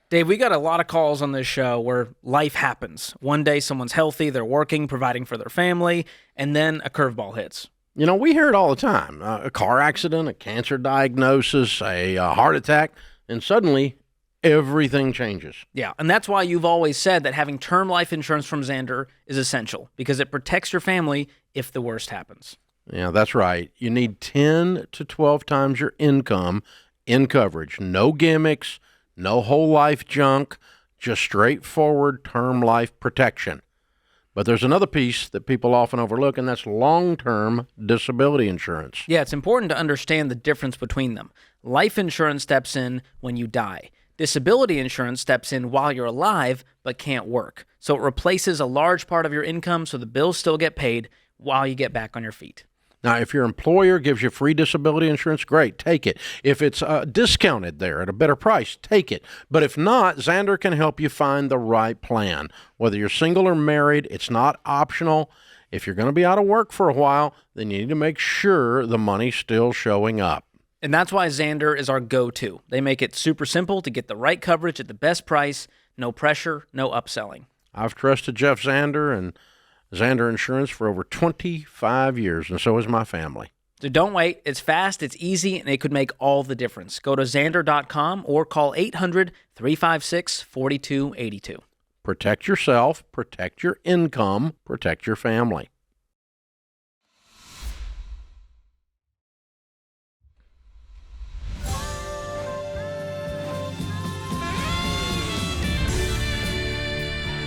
Dave, we got a lot of calls on this show where life happens. One day someone's healthy, they're working, providing for their family, and then a curveball hits. You know, we hear it all the time. A car accident, a cancer diagnosis, a heart attack, and suddenly everything changes. Yeah, and that's why you've always said that having term life insurance from Xander is essential, because it protects your family if the worst happens. Yeah, that's right. You need 10 to 12 times your income in coverage. No gimmicks, no whole life junk, just straightforward term life protection. But there's another piece that people often overlook, and that's long-term disability insurance. Yeah, it's important to understand the difference between them. Life insurance steps in when you die. Disability insurance steps in while you're alive but can't work. So it replaces a large part of your income so the bills still get paid while you get back on your feet. Now, if your employer gives you free disability insurance, great, take it. If it's discounted there at a better price, take it. But if not, Xander can help you find the right plan. Whether you're single or married, it's not optional. If you're going to be out of work for a while, then you need to make sure the money's still showing up. And that's why Xander is our go-to. They make it super simple to get the right coverage at the best price, no pressure, no upselling. I've trusted Jeff Xander and Xander Insurance for over 25 years, and so has my family. So don't wait. It's fast, it's easy, and it could make all the difference. Go to Xander.com or call 800-356-4282. Protect yourself, protect your income, protect your family.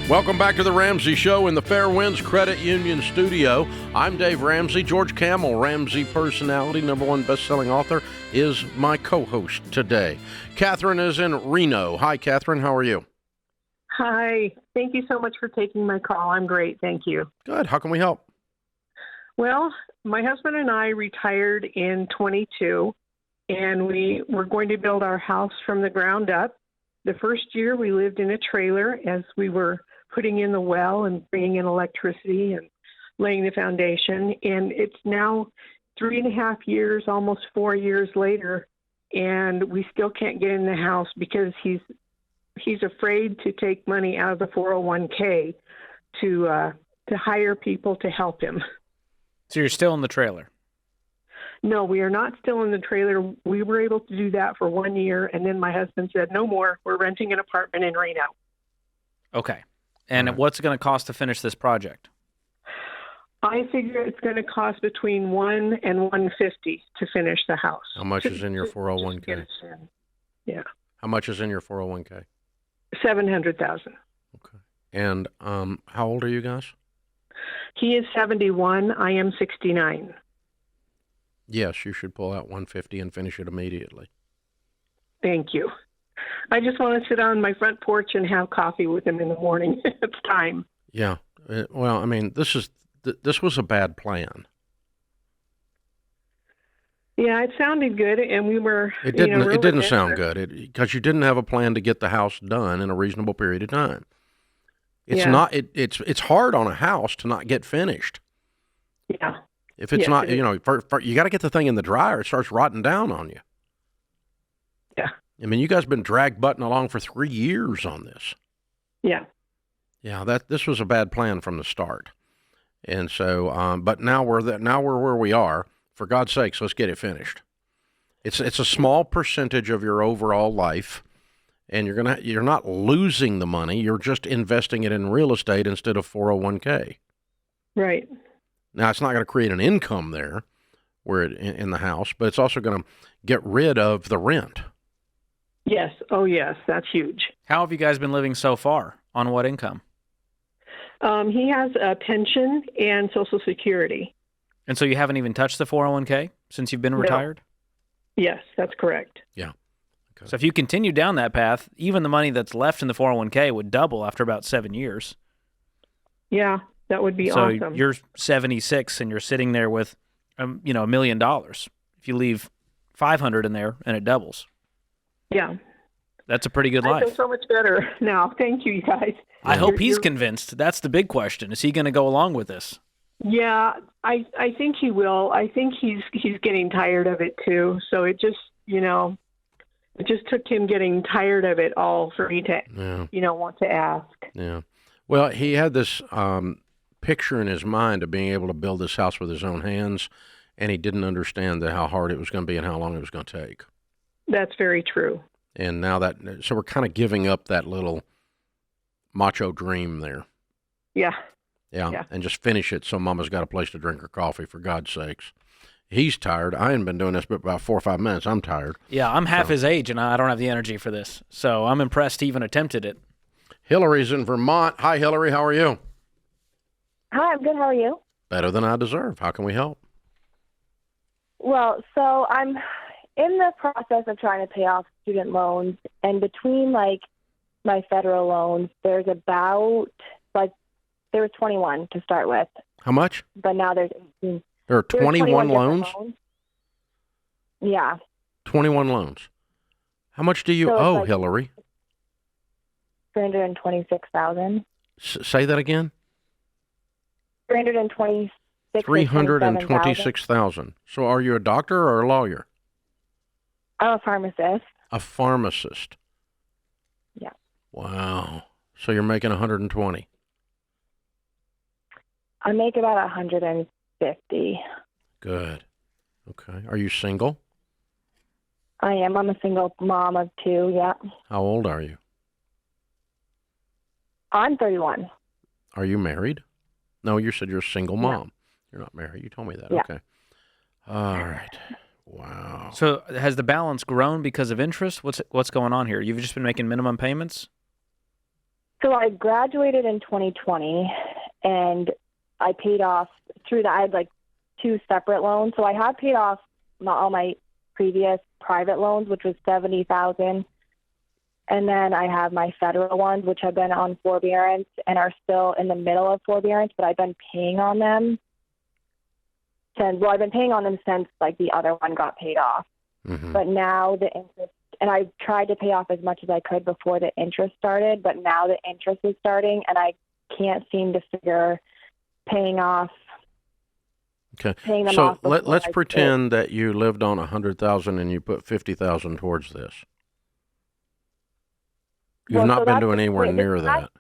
Welcome back to the Ramsey Show in the Fairwinds Credit Union studio. I'm Dave Ramsey. George Kamel, Ramsey personality, #1 best-selling author, is my co-host today. Catherine is in Reno. Hi, Catherine. How are you? Hi. Thank you so much for taking my call. I'm great. Thank you. Good. How can we help? Well, my husband and I retired in 22, and we were going to build our house from the ground up. The first year we lived in a trailer as we were putting in the well and bringing in electricity and laying the foundation. And it's now 3.5 years, almost 4 years later, and we still can't get in the house because he's afraid to take money out of the 401k to hire people to help him. So you're still in the trailer? No, we are not still in the trailer. We were able to do that for 1 year, and then my husband said, no more. We're renting an apartment in Reno. Okay. And what's it going to cost to finish this project? I figure it's going to cost between $1 and $150 to finish the house. How much is in your 401k? Yeah. How much is in your 401k? $700,000. Okay. And how old are you guys? He is 71. I am 69. Yes, you should pull out 150 and finish it immediately. Thank you. I just want to sit on my front porch and have coffee with him in the morning. It's time. Yeah. Well, I mean, this was a bad plan. Yeah, it sounded good, and we were. It didn't sound good because you didn't have a plan to get the house done in a reasonable period of time. It's not. It's hard on a house to not get finished. Yeah. If it's not, you got to get the thing in the dryer. It starts rotting down on you. Yeah. I mean, you guys have been drag butting along for 3 years on this. Yeah. Yeah, this was a bad plan from the start, and so, but now we're where we are. For God's sakes, let's get it finished. It's a small percentage of your overall life, and you're not losing the money. You're just investing it in real estate instead of 401k. Right. Now, it's not going to create an income there, in the house, but it's also going to get rid of the rent. Yes. Oh, yes. That's huge. How have you guys been living so far? On what income? He has a pension and Social Security. And so you haven't even touched the 401k since you've been retired? Yes, that's correct. Yeah. Okay. So if you continue down that path, even the money that's left in the 401k would double after about 7 years. Yeah, that would be awesome. So you're 76 and you're sitting there with, $1 million. If you leave 500 in there and it doubles. Yeah. That's a pretty good I life. feel so much better now. Thank you, guys. I hope he's convinced. That's the big question. Is he going to go along with this? Yeah, I think he will. I think he's getting tired of it too. So it just, it just took him getting tired of it all for me to, want to ask. Yeah. Well, he had this picture in his mind of being able to build this house with his own hands, and he didn't understand how hard it was going to be and how long it was going to take. That's very true. And now so we're kind of giving up that little macho dream there. Yeah. Yeah, and just finish it so Mama's got a place to drink her coffee, for God's sakes. He's tired. I ain't been doing this but about 4 or 5 minutes. I'm tired. Yeah, I'm half his age, and I don't have the energy for this. So I'm impressed he even attempted it. Hillary's in Vermont. Hi, Hillary. How are you? Hi, I'm good. How are you? Better than I deserve. How can we help? Well, so I'm in the process of trying to pay off student loans, and between, my federal loans, there's about, there was 21 to start with. How much? But now there's 18. There are 21 loans? Yeah. 21 loans. How much do you owe, Hillary? $326,000. Say that again? $326,000. So are you a doctor or a lawyer? I'm a pharmacist. A pharmacist. Yeah. Wow. So you're making 120. I make about 150. Good. Okay. Are you single? I am. I'm a single mom of 2, yeah. How old are you? I'm 31. Are you married? No, you said you're a single mom. No. You're not married. You told me that. Yeah. Okay. All right. Wow. So has the balance grown because of interest? What's going on here? You've just been making minimum payments? So I graduated in 2020, and I paid off I had 2 separate loans. So I had paid off all my previous private loans, which was $70,000. And then I have my federal ones, which have been on forbearance and are still in the middle of forbearance, but I've been paying on them since the other one got paid off. Mm-hmm. But now the interest, and I tried to pay off as much as I could before the interest started, but now the interest is starting, and I can't seem to figure paying them off. So let's pretend that you lived on $100,000 and you put $50,000 towards this. You've not been doing anywhere near that.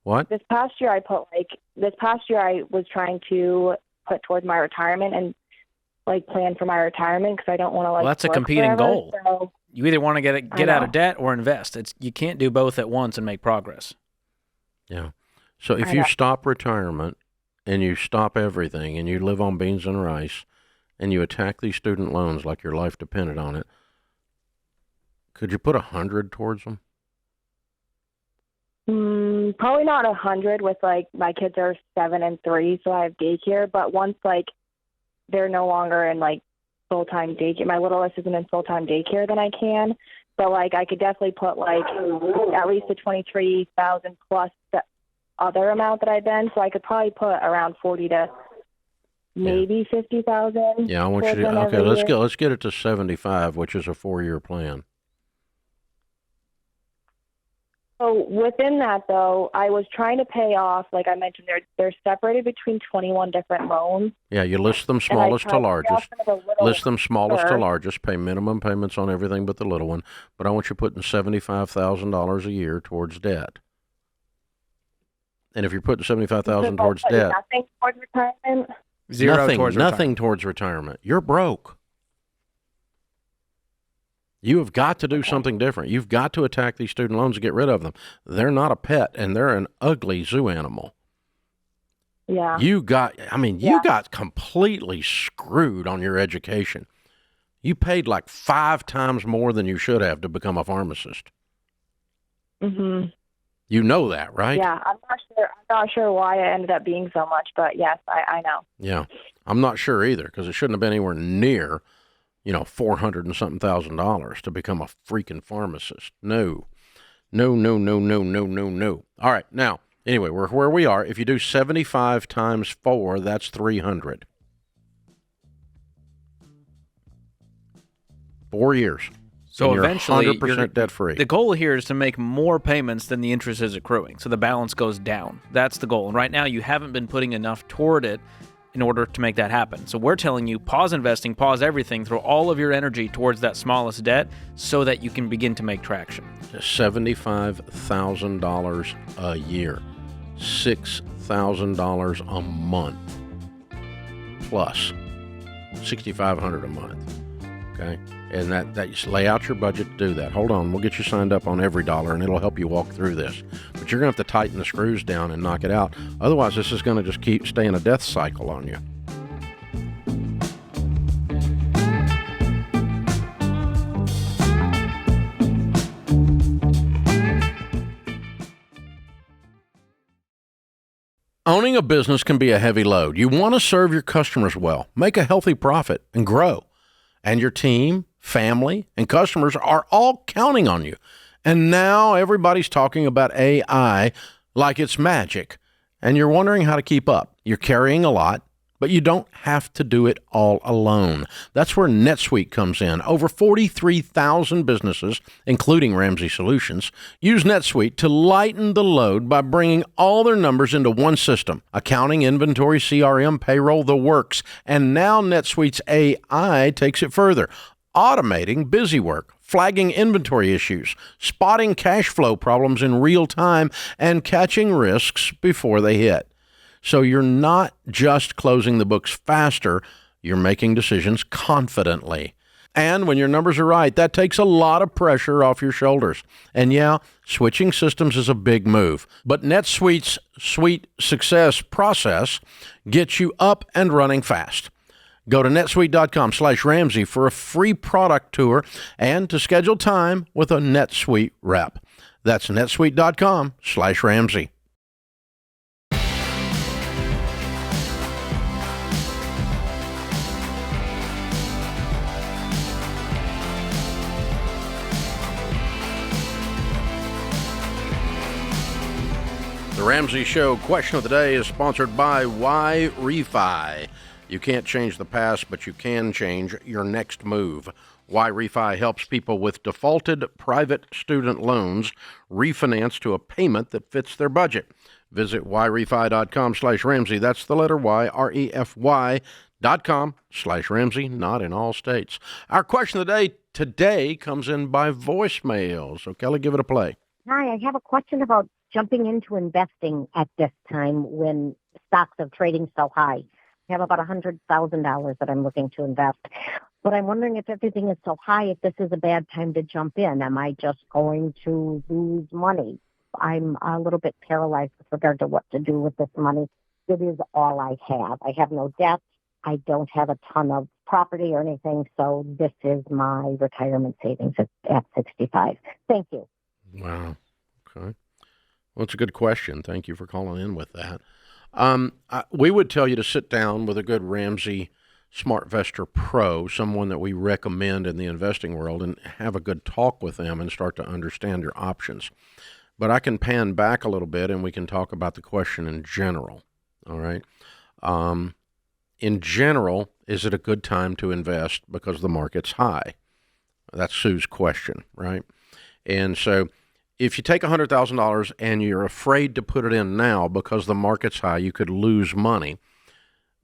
What? This past year I was trying to put towards my retirement and plan for my retirement because I don't want to Well, that's a work competing forever, goal. So You either want to get out of debt or invest. You can't do both at once and make progress. Yeah. So if you stop retirement and you stop everything and you live on beans and rice and you attack these student loans like your life depended on it, could you put 100 towards them? Probably not 100 with my kids are 7 and 3, so I have daycare. But once they're no longer in full-time daycare, my littlest isn't in full-time daycare, then I can. So I could definitely put at least the 23,000 plus the other amount that I've been. So I could probably put around 40 to maybe 50,000. Yeah, I want you to. Okay, let's get it to 75, which is a 4-year plan. So within that, though, I was trying to pay off, like I mentioned, they're separated between 21 different loans. Yeah, you list them smallest to largest. List them smallest to largest. Pay minimum payments on everything but the little one. But I want you putting $75,000 a year towards debt. And if you're putting $75,000 towards debt, nothing towards retirement. Nothing towards retirement. You're broke. You have got to do something different. You've got to attack these student loans and get rid of them. They're not a pet, and they're an ugly zoo animal. Yeah. You got completely screwed on your education. You paid 5 times more than you should have to become a pharmacist. Mm-hmm. You know that, right? Yeah, I'm not sure why it ended up being so much, but yes, I know. Yeah, I'm not sure either because it shouldn't have been anywhere near $400 and something thousand to become a freaking pharmacist. No. All right. Now, anyway, we're where we are. If you do 75 times 4, that's 300. 4 years. So you're eventually, 100% debt free. The goal here is to make more payments than the interest is accruing. So the balance goes down. That's the goal. And right now, you haven't been putting enough toward it in order to make that happen. So we're telling you, pause investing, pause everything, throw all of your energy towards that smallest debt so that you can begin to make traction. $75,000 a year, $6,000 a month, plus $6,500 a month. Okay, and that just lay out your budget to do that. Hold on, we'll get you signed up on Every Dollar, and it'll help you walk through this. But you're going to have to tighten the screws down and knock it out. Otherwise, this is going to just keep staying a death cycle on you. Owning a business can be a heavy load. You want to serve your customers well, make a healthy profit, and grow. And your team, family, and customers are all counting on you. And now everybody's talking about AI like it's magic. And you're wondering how to keep up. You're carrying a lot, but you don't have to do it all alone. That's where NetSuite comes in. Over 43,000 businesses, including Ramsey Solutions, use NetSuite to lighten the load by bringing all their numbers into one system. Accounting, inventory, CRM, payroll, the works. And now NetSuite's AI takes it further, automating busy work, flagging inventory issues, spotting cash flow problems in real time, and catching risks before they hit. So you're not just closing the books faster, you're making decisions confidently. And when your numbers are right, that takes a lot of pressure off your shoulders. And yeah, switching systems is a big move, but NetSuite's Suite Success process gets you up and running fast. Go to netsuite.com/Ramsey for a free product tour and to schedule time with a NetSuite rep. That's netsuite.com/Ramsey. The Ramsey Show question of the day is sponsored by Why Refi. You can't change the past, but you can change your next move. Why Refi helps people with defaulted private student loans refinance to a payment that fits their budget. Visit whyrefi.com/Ramsey. That's the letter Y, REFY.com/Ramsey, not in all states. Our question of the day today comes in by voicemail. So, Kelly, give it a play. Hi, I have a question about jumping into investing at this time when stocks are trading so high. I have about $100,000 that I'm looking to invest. But I'm wondering if everything is so high, if this is a bad time to jump in. Am I just going to lose money? I'm a little bit paralyzed with regard to what to do with this money. It is all I have. I have no debt. I don't have a ton of property or anything. So this is my retirement savings at 65. Thank you. Wow. Okay. Well, it's a good question. Thank you for calling in with that. We would tell you to sit down with a good Ramsey SmartVestor Pro, someone that we recommend in the investing world, and have a good talk with them and start to understand your options. But I can pan back a little bit and we can talk about the question in general. All right. In general, is it a good time to invest because the market's high? That's Sue's question, right? And so if you take $100,000 and you're afraid to put it in now because the market's high, you could lose money.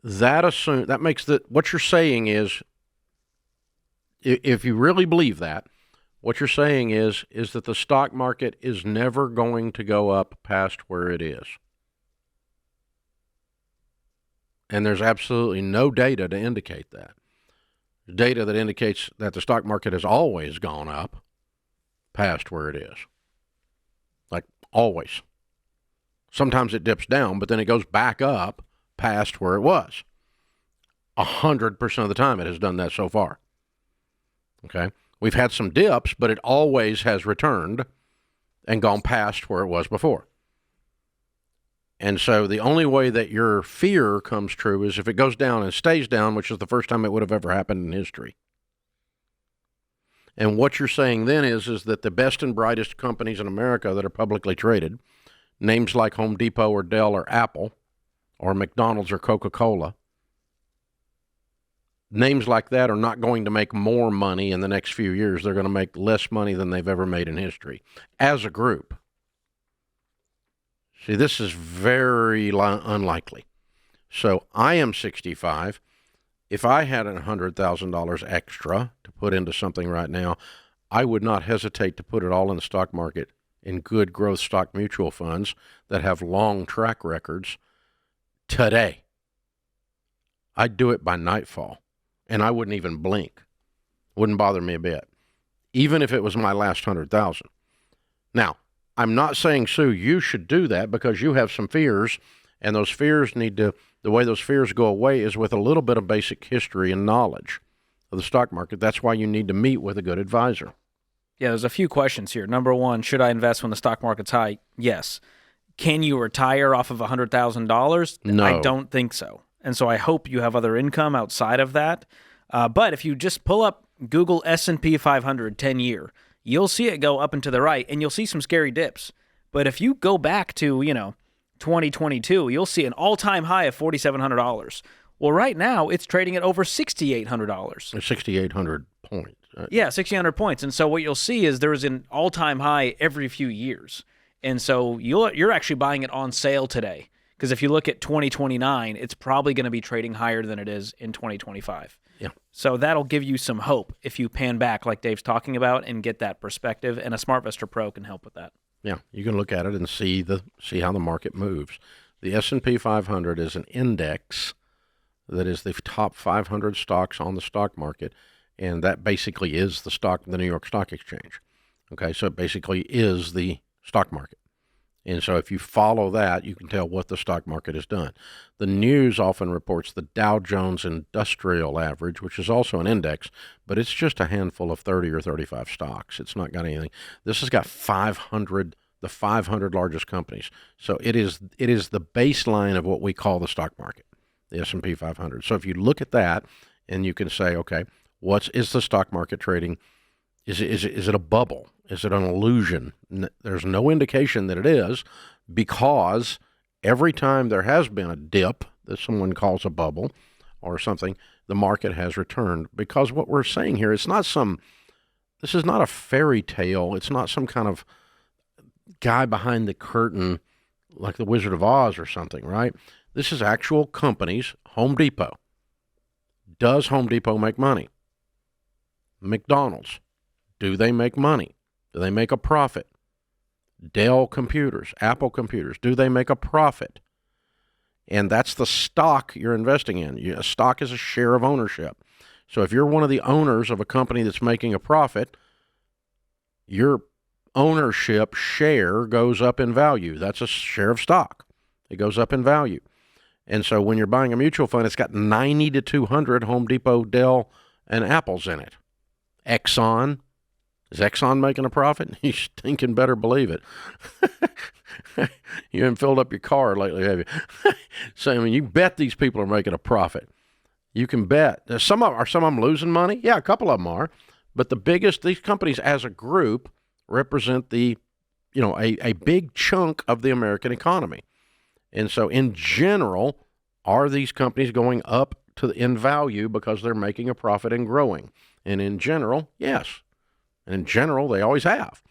That makes what you're saying is, if you really believe that, what you're saying is that the stock market is never going to go up past where it is. And there's absolutely no data to indicate that. Data that indicates that the stock market has always gone up past where it is. Like always. Sometimes it dips down, but then it goes back up past where it was. 100% of the time it has done that so far. Okay? We've had some dips, but it always has returned and gone past where it was before. And so the only way that your fear comes true is if it goes down and stays down, which is the first time it would have ever happened in history. And what you're saying then is that the best and brightest companies in America that are publicly traded, names like Home Depot or Dell or Apple or McDonald's or Coca-Cola, names like that are not going to make more money in the next few years. They're going to make less money than they've ever made in history as a group. See, this is very unlikely. So I am 65. If I had $100,000 extra to put into something right now, I would not hesitate to put it all in the stock market in good growth stock mutual funds that have long track records today. I'd do it by nightfall, and I wouldn't even blink. Wouldn't bother me a bit, even if it was my last 100,000. Now, I'm not saying, Sue, you should do that because you have some fears, and those fears the way those fears go away is with a little bit of basic history and knowledge of the stock market. That's why you need to meet with a good advisor. Yeah, there's a few questions here. Number one, should I invest when the stock market's high? Yes. Can you retire off of $100,000? No. I don't think so. And so I hope you have other income outside of that. But if you just pull up Google S&P 500 10-year, you'll see it go up and to the right, and you'll see some scary dips. But if you go back to, 2022, you'll see an all-time high of $4,700. Well, right now, it's trading at over $6,800. 6,800 points. Yeah, 1,600 points. And so what you'll see is there's an all-time high every few years. And so you're actually buying it on sale today. Because if you look at 2029, it's probably going to be trading higher than it is in 2025. Yeah. So that'll give you some hope if you pan back like Dave's talking about and get that perspective. And a SmartVestor Pro can help with that. Yeah, you can look at it and see how the market moves. The S&P 500 is an index that is the top 500 stocks on the stock market, and that basically is the New York Stock Exchange. Okay, so it basically is the stock market. And so if you follow that, you can tell what the stock market has done. The news often reports the Dow Jones Industrial Average, which is also an index, but it's just a handful of 30 or 35 stocks. It's not got anything. This has got the 500 largest companies. So it is the baseline of what we call the stock market, the S&P 500. So if you look at that and you can say, okay, is the stock market trading? Is it a bubble? Is it an illusion? There's no indication that it is, because every time there has been a dip that someone calls a bubble or something, the market has returned. Because what we're saying here, this is not a fairy tale. It's not some kind of guy behind the curtain like the Wizard of Oz or something, right? This is actual companies. Home Depot. Does Home Depot make money? McDonald's. Do they make money? Do they make a profit? Dell computers, Apple computers, do they make a profit? And that's the stock you're investing in. A stock is a share of ownership. So if you're one of the owners of a company that's making a profit, your ownership share goes up in value. That's a share of stock. It goes up in value. And so when you're buying a mutual fund, it's got 90 to 200 Home Depot, Dell, and Apples in it. Exxon. Is Exxon making a profit? You stinking better believe it. You haven't filled up your car lately, have you? So, I mean, you bet these people are making a profit. You can bet. Are some of them losing money? Yeah, a couple of them are. But these companies as a group represent a big chunk of the American economy. And so in general, are these companies going up in value because they're making a profit and growing? And in general, yes. And in general, they always have.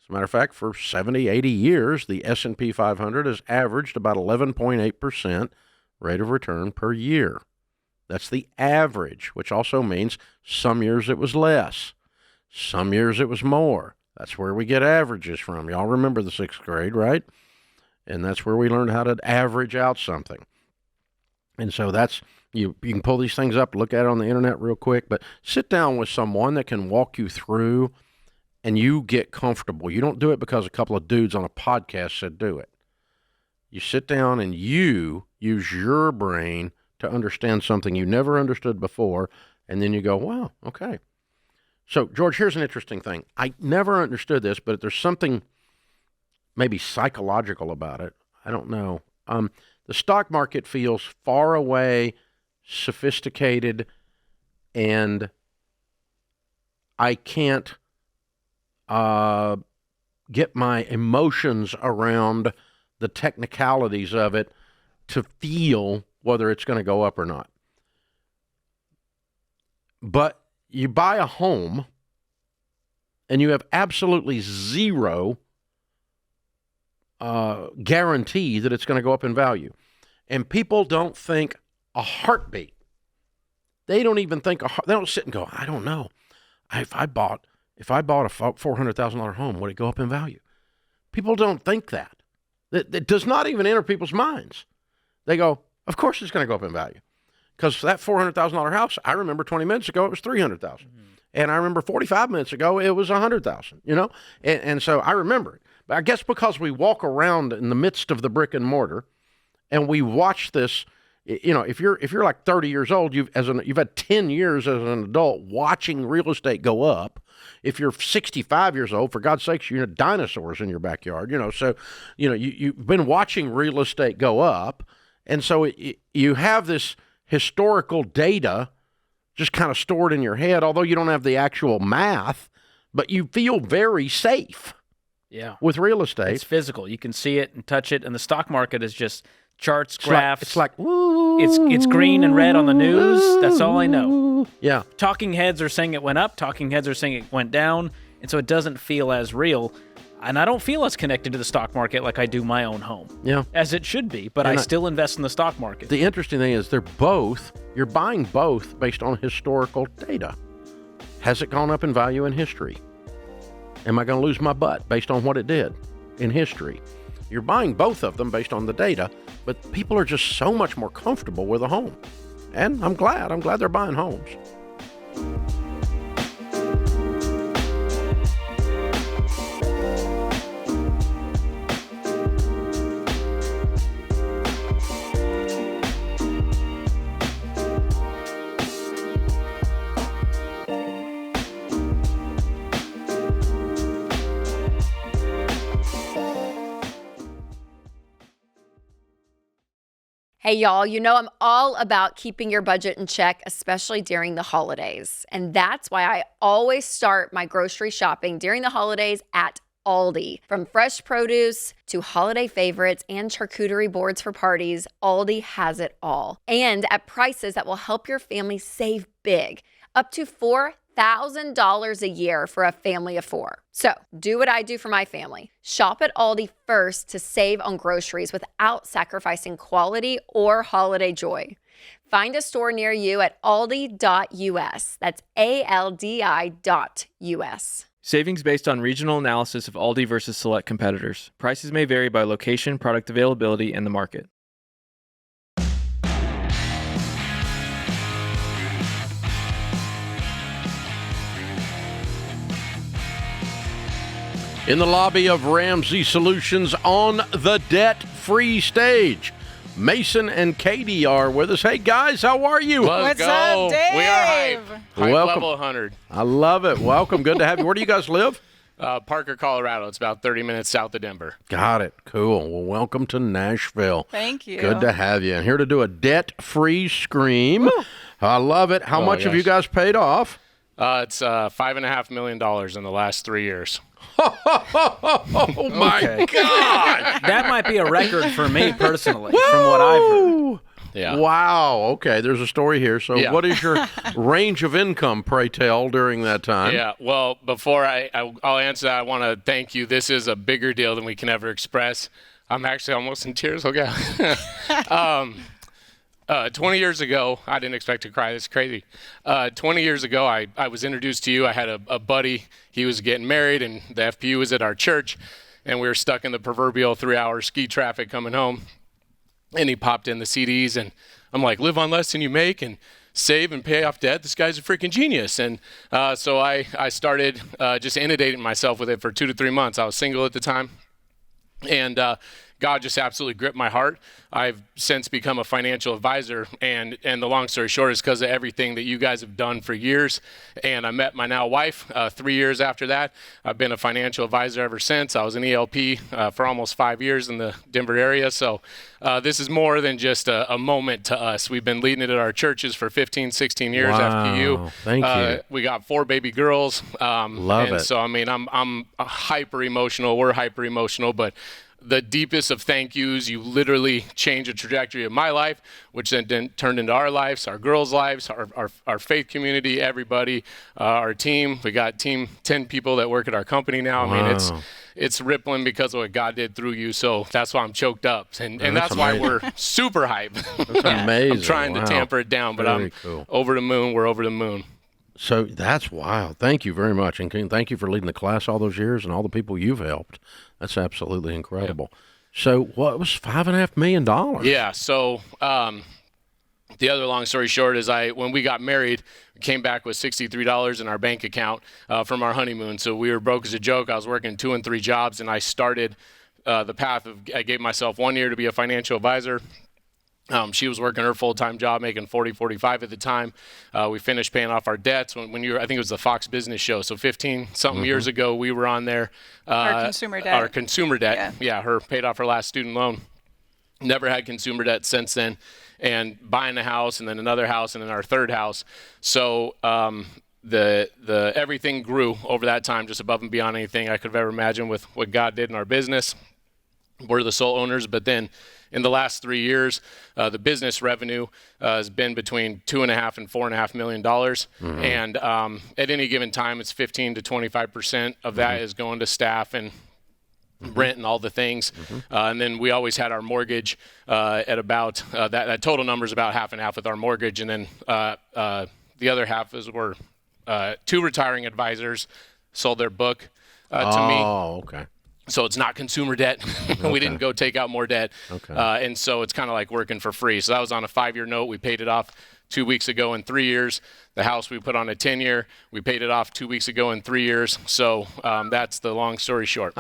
As a matter of fact, for 70, 80 years, the S&P 500 has averaged about 11.8% rate of return per year. That's the average, which also means some years it was less. Some years it was more. That's where we get averages from. Y'all remember the 6th grade, right? And that's where we learned how to average out something. And so that's, you can pull these things up, look at it on the internet real quick, but sit down with someone that can walk you through and you get comfortable. You don't do it because a couple of dudes on a podcast said do it. You sit down and you use your brain to understand something you never understood before, and then you go, wow, okay. So, George, here's an interesting thing. I never understood this, but there's something maybe psychological about it. I don't know. The stock market feels far away, sophisticated, and I can't get my emotions around the technicalities of it to feel whether it's going to go up or not. But you buy a home and you have absolutely zero guarantee that it's going to go up in value. And people don't think a heartbeat. They don't even think, they don't sit and go, I don't know. If I bought a $400,000 home, would it go up in value? People don't think that. It does not even enter people's minds. They go, of course it's going to go up in value. Because that $400,000 house, I remember 20 minutes ago, it was $300,000. Mm-hmm. And I remember 45 minutes ago, it was $100,000, And so I remember it. But I guess because we walk around in the midst of the brick and mortar and we watch this, if you're like 30 years old, you've had 10 years as an adult watching real estate go up. If you're 65 years old, for God's sakes, you have dinosaurs in your backyard, So, you've been watching real estate go up. And so you have this historical data just kind of stored in your head, although you don't have the actual math, but you feel very safe. Yeah. With real estate. It's physical. You can see it and touch it, and the stock market is just charts, graphs. It's like it's green and red on the news. That's all I know. Yeah. Talking heads are saying it went up. Talking heads are saying it went down. And so it doesn't feel as real. And I don't feel as connected to the stock market like I do my own home. Yeah. As it should be, but I still invest in the stock market. The interesting thing is you're buying both based on historical data. Has it gone up in value in history? Am I going to lose my butt based on what it did in history? You're buying both of them based on the data, but people are just so much more comfortable with a home. And I'm glad they're buying homes. Hey, y'all, I'm all about keeping your budget in check, especially during the holidays. And that's why I always start my grocery shopping during the holidays at Aldi. From fresh produce to holiday favorites and charcuterie boards for parties, Aldi has it all. And at prices that will help your family save big, up to $4,000 a year for a family of 4. So do what I do for my family. Shop at Aldi first to save on groceries without sacrificing quality or holiday joy. Find a store near you at aldi.us. That's ALDI.us. Savings based on regional analysis of Aldi versus select competitors. Prices may vary by location, product availability, and the market. In the lobby of Ramsey Solutions on the debt-free stage, Mason and Katie are with us. Hey, guys, how are you? What's up, Dave? We are hype. Welcome. Level 100. I love it. Welcome. Good to have you. Where do you guys live? Parker, Colorado. It's about 30 minutes south of Denver. Got it. Cool. Well, welcome to Nashville. Thank you. Good to have you. And here to do a debt-free scream. Woo. I love it. How much have you guys paid off? It's $5.5 million in the last 3 years. Oh, my God. That might be a record for me personally, from what I've heard. Yeah. Wow. Okay, there's a story here. So Yeah. what is your range of income, pray tell, during that time? Yeah, well, before I'll answer that, I want to thank you. This is a bigger deal than we can ever express. I'm actually almost in tears. Okay. 20 years ago, I didn't expect to cry. This is crazy. 20 years ago, I was introduced to you. I had a buddy. He was getting married, and the FPU was at our church, and we were stuck in the proverbial 3-hour ski traffic coming home. And he popped in the CDs, and I'm like, live on less than you make and save and pay off debt. This guy's a freaking genius. And so I started just inundating myself with it for 2 to 3 months. I was single at the time. And God just absolutely gripped my heart. I've since become a financial advisor, and the long story short is because of everything that you guys have done for years. And I met my now wife 3 years after that. I've been a financial advisor ever since. I was an ELP for almost 5 years in the Denver area. So this is more than just a moment to us. We've been leading it at our churches for 15, 16 years, Wow. FPU. Thank you. We got 4 baby girls. Love and it. So, I mean, I'm hyper emotional. We're hyper emotional, but the deepest of thank yous. You literally changed the trajectory of my life, which then turned into our lives, our girls' lives, our faith community, everybody, our team. We got 10 people that work at our company now. Wow. I mean, it's rippling because of what God did through you. So that's why I'm choked up. And that's why we're super hype. That's amazing. I'm trying to tamper it down, but I'm over the moon. We're over the moon. So that's wild. Thank you very much. And thank you for leading the class all those years and all the people you've helped. That's absolutely incredible. Yep. So what was $5.5 million? Yeah. So the other long story short is when we got married, we came back with $63 in our bank account from our honeymoon. So we were broke as a joke. I was working 2 and 3 jobs, and I started the path of, I gave myself 1 year to be a financial advisor. She was working her full-time job, making $40-45 at the time. We finished paying off our debts when you were, I think it was the Fox Business Show. So 15-something years ago, we were on there. Our consumer debt. Our consumer debt. Yeah, her paid off her last student loan. Never had consumer debt since then. And buying a house, and then another house, and then our third house. So the everything grew over that time, just above and beyond anything I could have ever imagined with what God did in our business. We're the sole owners, but then in the last 3 years, the business revenue has been between $2.5 and $4.5 million. Mm-hmm. And at any given time, it's 15 to 25% of that is going to staff and rent and all the things. And then we always had our mortgage at about that total number is about half and half with our mortgage. And then the other half were 2 retiring advisors sold their book to me. Oh, okay. So it's not consumer debt. We didn't go take out more debt. Okay. And so it's kind of like working for free. So that was on a 5-year note. We paid it off 2 weeks ago in 3 years. The house we put on a 10-year. We paid it off 2 weeks ago in 3 years. So that's the long story short.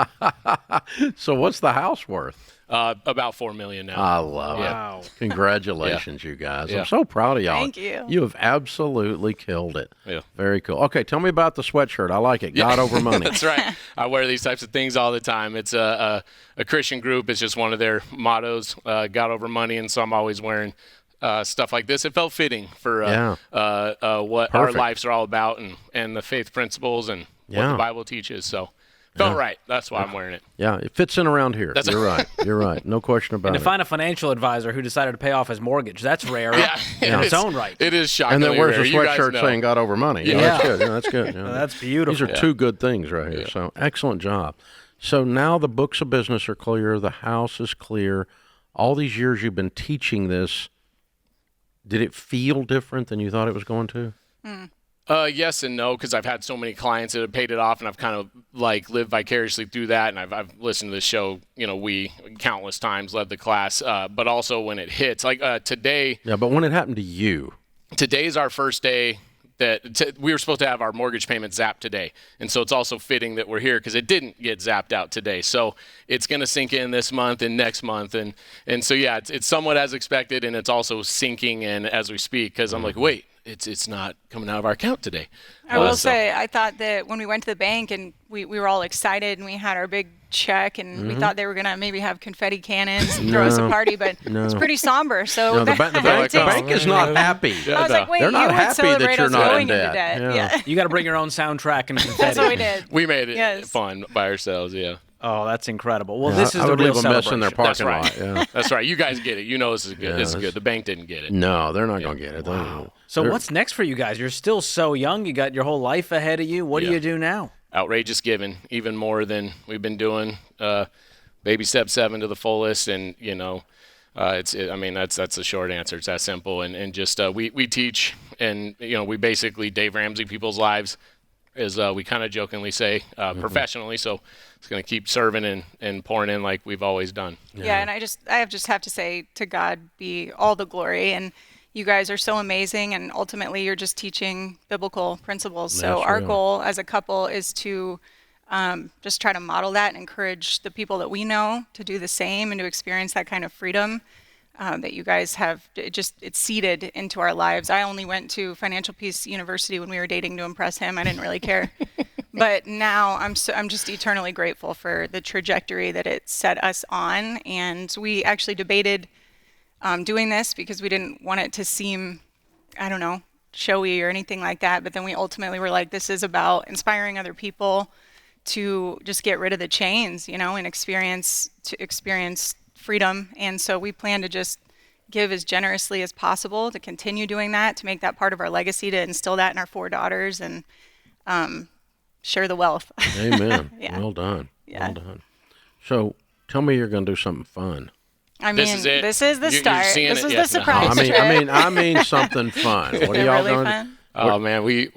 So what's the house worth? About $4 million now. I love Wow. it. Congratulations, you guys. Yeah. I'm so proud of y'all. Thank you. You have absolutely killed it. Yeah. Very cool. Okay, tell me about the sweatshirt. I like it. God over money. That's right. I wear these types of things all the time. It's a Christian group. It's just one of their mottos, God over money. And so I'm always wearing stuff like this. It felt fitting for what our lives are all about and the faith principles and what the Bible teaches. So felt right. That's why I'm wearing it. Yeah, it fits in around here. You're right. You're right. No question about And it. to find a financial advisor who decided to pay off his mortgage, that's rare in its own right. It is shocking. And then wears a sweatshirt saying God over money. Yeah. That's good. Yeah, that's good. Yeah. That's beautiful. These are 2 good things right here. So excellent job. So now the books of business are clear. The house is clear. All these years you've been teaching this, did it feel different than you thought it was going to? Yes and no, because I've had so many clients that have paid it off, and I've kind of like lived vicariously through that. And I've listened to the show, we countless times, led the class. But also when it hits, like today. Yeah, but when it happened to you. Today's our first day that we were supposed to have our mortgage payment zapped today. And so it's also fitting that we're here because it didn't get zapped out today. So it's going to sink in this month and next month. And so, yeah, it's somewhat as expected, and it's also sinking in as we speak because I'm like, wait, it's not coming out of our account today. I will say, I thought that when we went to the bank and we were all excited and we had our big check and we thought they were going to maybe have confetti cannons and throw us a party, but it's pretty somber. So the bank is not happy. I was like, wait, they're not happy that you're not in debt. Yeah. You got to bring your own soundtrack and confetti. That's what we did. We made it fun by ourselves, yeah. Oh, that's incredible. Well, this is I the would real leave a mess in their celebration. parking That's right. lot. Yeah. That's right. You guys get it. You know this is good. This is good. The bank didn't get it. No, they're not going to get it. Wow. So what's next for you guys? You're still so young. You got your whole life ahead of you. What do you do now? Outrageous giving, even more than we've been doing. Baby step 7 to the fullest, and that's the short answer. It's that simple, and just we teach, and we basically Dave Ramsey people's lives, as we kind of jokingly say, professionally. So it's going to keep serving and pouring in like we've always done. Yeah, and I just have to say, to God be all the glory, and you guys are so amazing, and ultimately you're just teaching biblical principles. So our goal as a couple is to just try to model that and encourage the people that we know to do the same and to experience that kind of freedom that you guys have. It's seeded into our lives. I only went to Financial Peace University when we were dating to impress him. I didn't really care. But now I'm just eternally grateful for the trajectory that it set us on. And we actually debated doing this because we didn't want it to seem, showy or anything like that. But then we ultimately were like, this is about inspiring other people to just get rid of the chains, and experience freedom. And so we plan to just give as generously as possible, to continue doing that, to make that part of our legacy, to instill that in our 4 daughters, and share the wealth. Amen. Yeah. Well done. Yeah. Well done. So tell me you're going to do something fun. I mean, this is it. This is the start. This is the No. surprise trip. I mean something fun. What are y'all really going fun? Oh man, we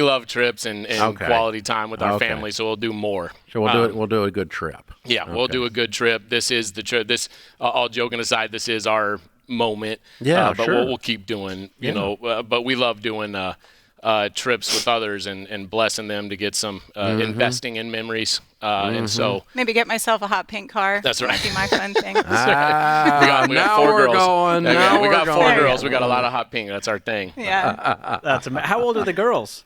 love trips and quality time with our family, so we'll do more. So we'll do it. We'll do a good trip. Yeah, we'll do a good trip. This is the trip. This, all joking aside, this is our moment. Yeah, but sure. we'll keep doing, but we love doing trips with others and blessing them to get some investing in memories. And so maybe get myself a hot pink car. That's right. Might be my fun thing. we got now 4 we're girls. going. Yeah, Now we we're got 4 going. girls. We got a lot of hot pink. That's our thing. Yeah. How old are the girls?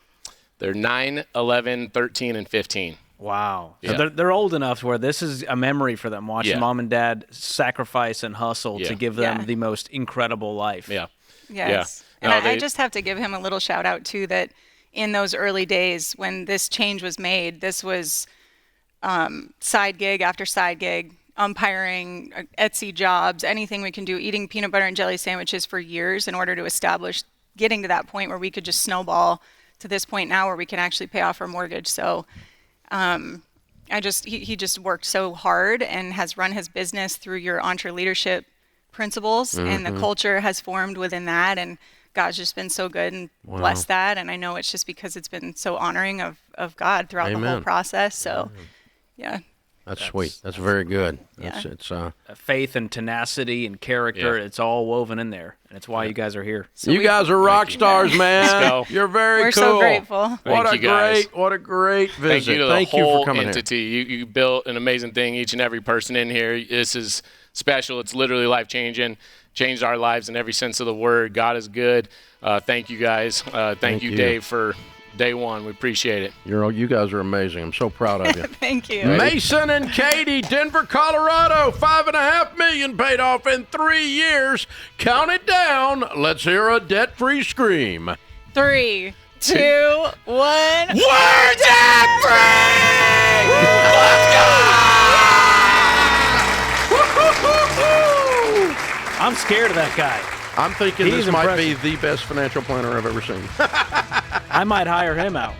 They're 9, 11, 13, and 15. Wow. Yeah. So they're old enough where this is a memory for them, watching mom and dad sacrifice and hustle to give them the most incredible life. Yeah. Yes. Yeah. And I just have to give him a little shout out too, that in those early days when this change was made, this was side gig after side gig, umpiring, Etsy jobs, anything we can do, eating peanut butter and jelly sandwiches for years in order to establish getting to that point where we could just snowball to this point now where we can actually pay off our mortgage. So he just worked so hard and has run his business through your EntreLeadership principles, and the culture has formed within that, and God's just been so good and blessed that. And I know it's just because it's been so honoring of God throughout the whole process. So yeah. That's sweet. That's very good. Yeah. It's faith and tenacity and character. It's all woven in there, and it's why you guys are here. So you guys are rock stars, man. Let's go. You're very We're cool. so grateful. What Thank you guys. What a great visit. Thank you to the you whole for coming entity. You built an amazing thing, each and every person in here. This is special. It's literally life-changing. Changed our lives in every sense of the word. God is good. Thank you guys. Thank you, Dave, for day one. We appreciate it. You guys are amazing. I'm so proud of you. Thank you. Mason and Katie, Denver, Colorado, $5.5 million paid off in 3 years. Count it down. Let's hear a debt-free scream. 3, 2, 1. We're debt-free! Let's go! I'm scared of that guy. I'm thinking He's this might be impressive. the best financial planner I've ever seen. I might hire him out.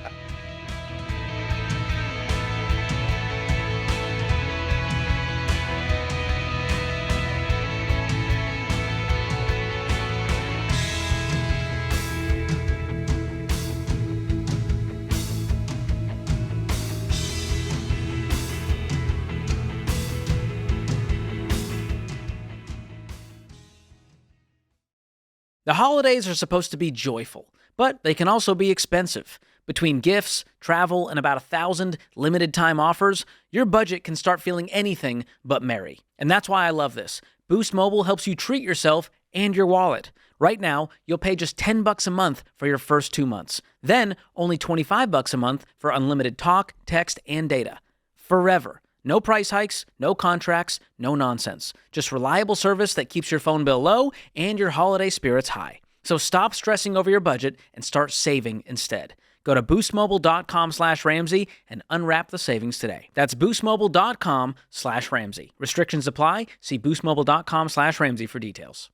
The holidays are supposed to be joyful, but they can also be expensive. Between gifts, travel, and about 1,000 limited time offers, your budget can start feeling anything but merry. And that's why I love this. Boost Mobile helps you treat yourself and your wallet. Right now, you'll pay just $10 a month for your first 2 months. Then, only $25 a month for unlimited talk, text, and data. Forever. No price hikes, no contracts, no nonsense. Just reliable service that keeps your phone bill low and your holiday spirits high. So stop stressing over your budget and start saving instead. Go to boostmobile.com/Ramsey and unwrap the savings today. That's boostmobile.com/Ramsey. Restrictions apply. See boostmobile.com/Ramsey for details.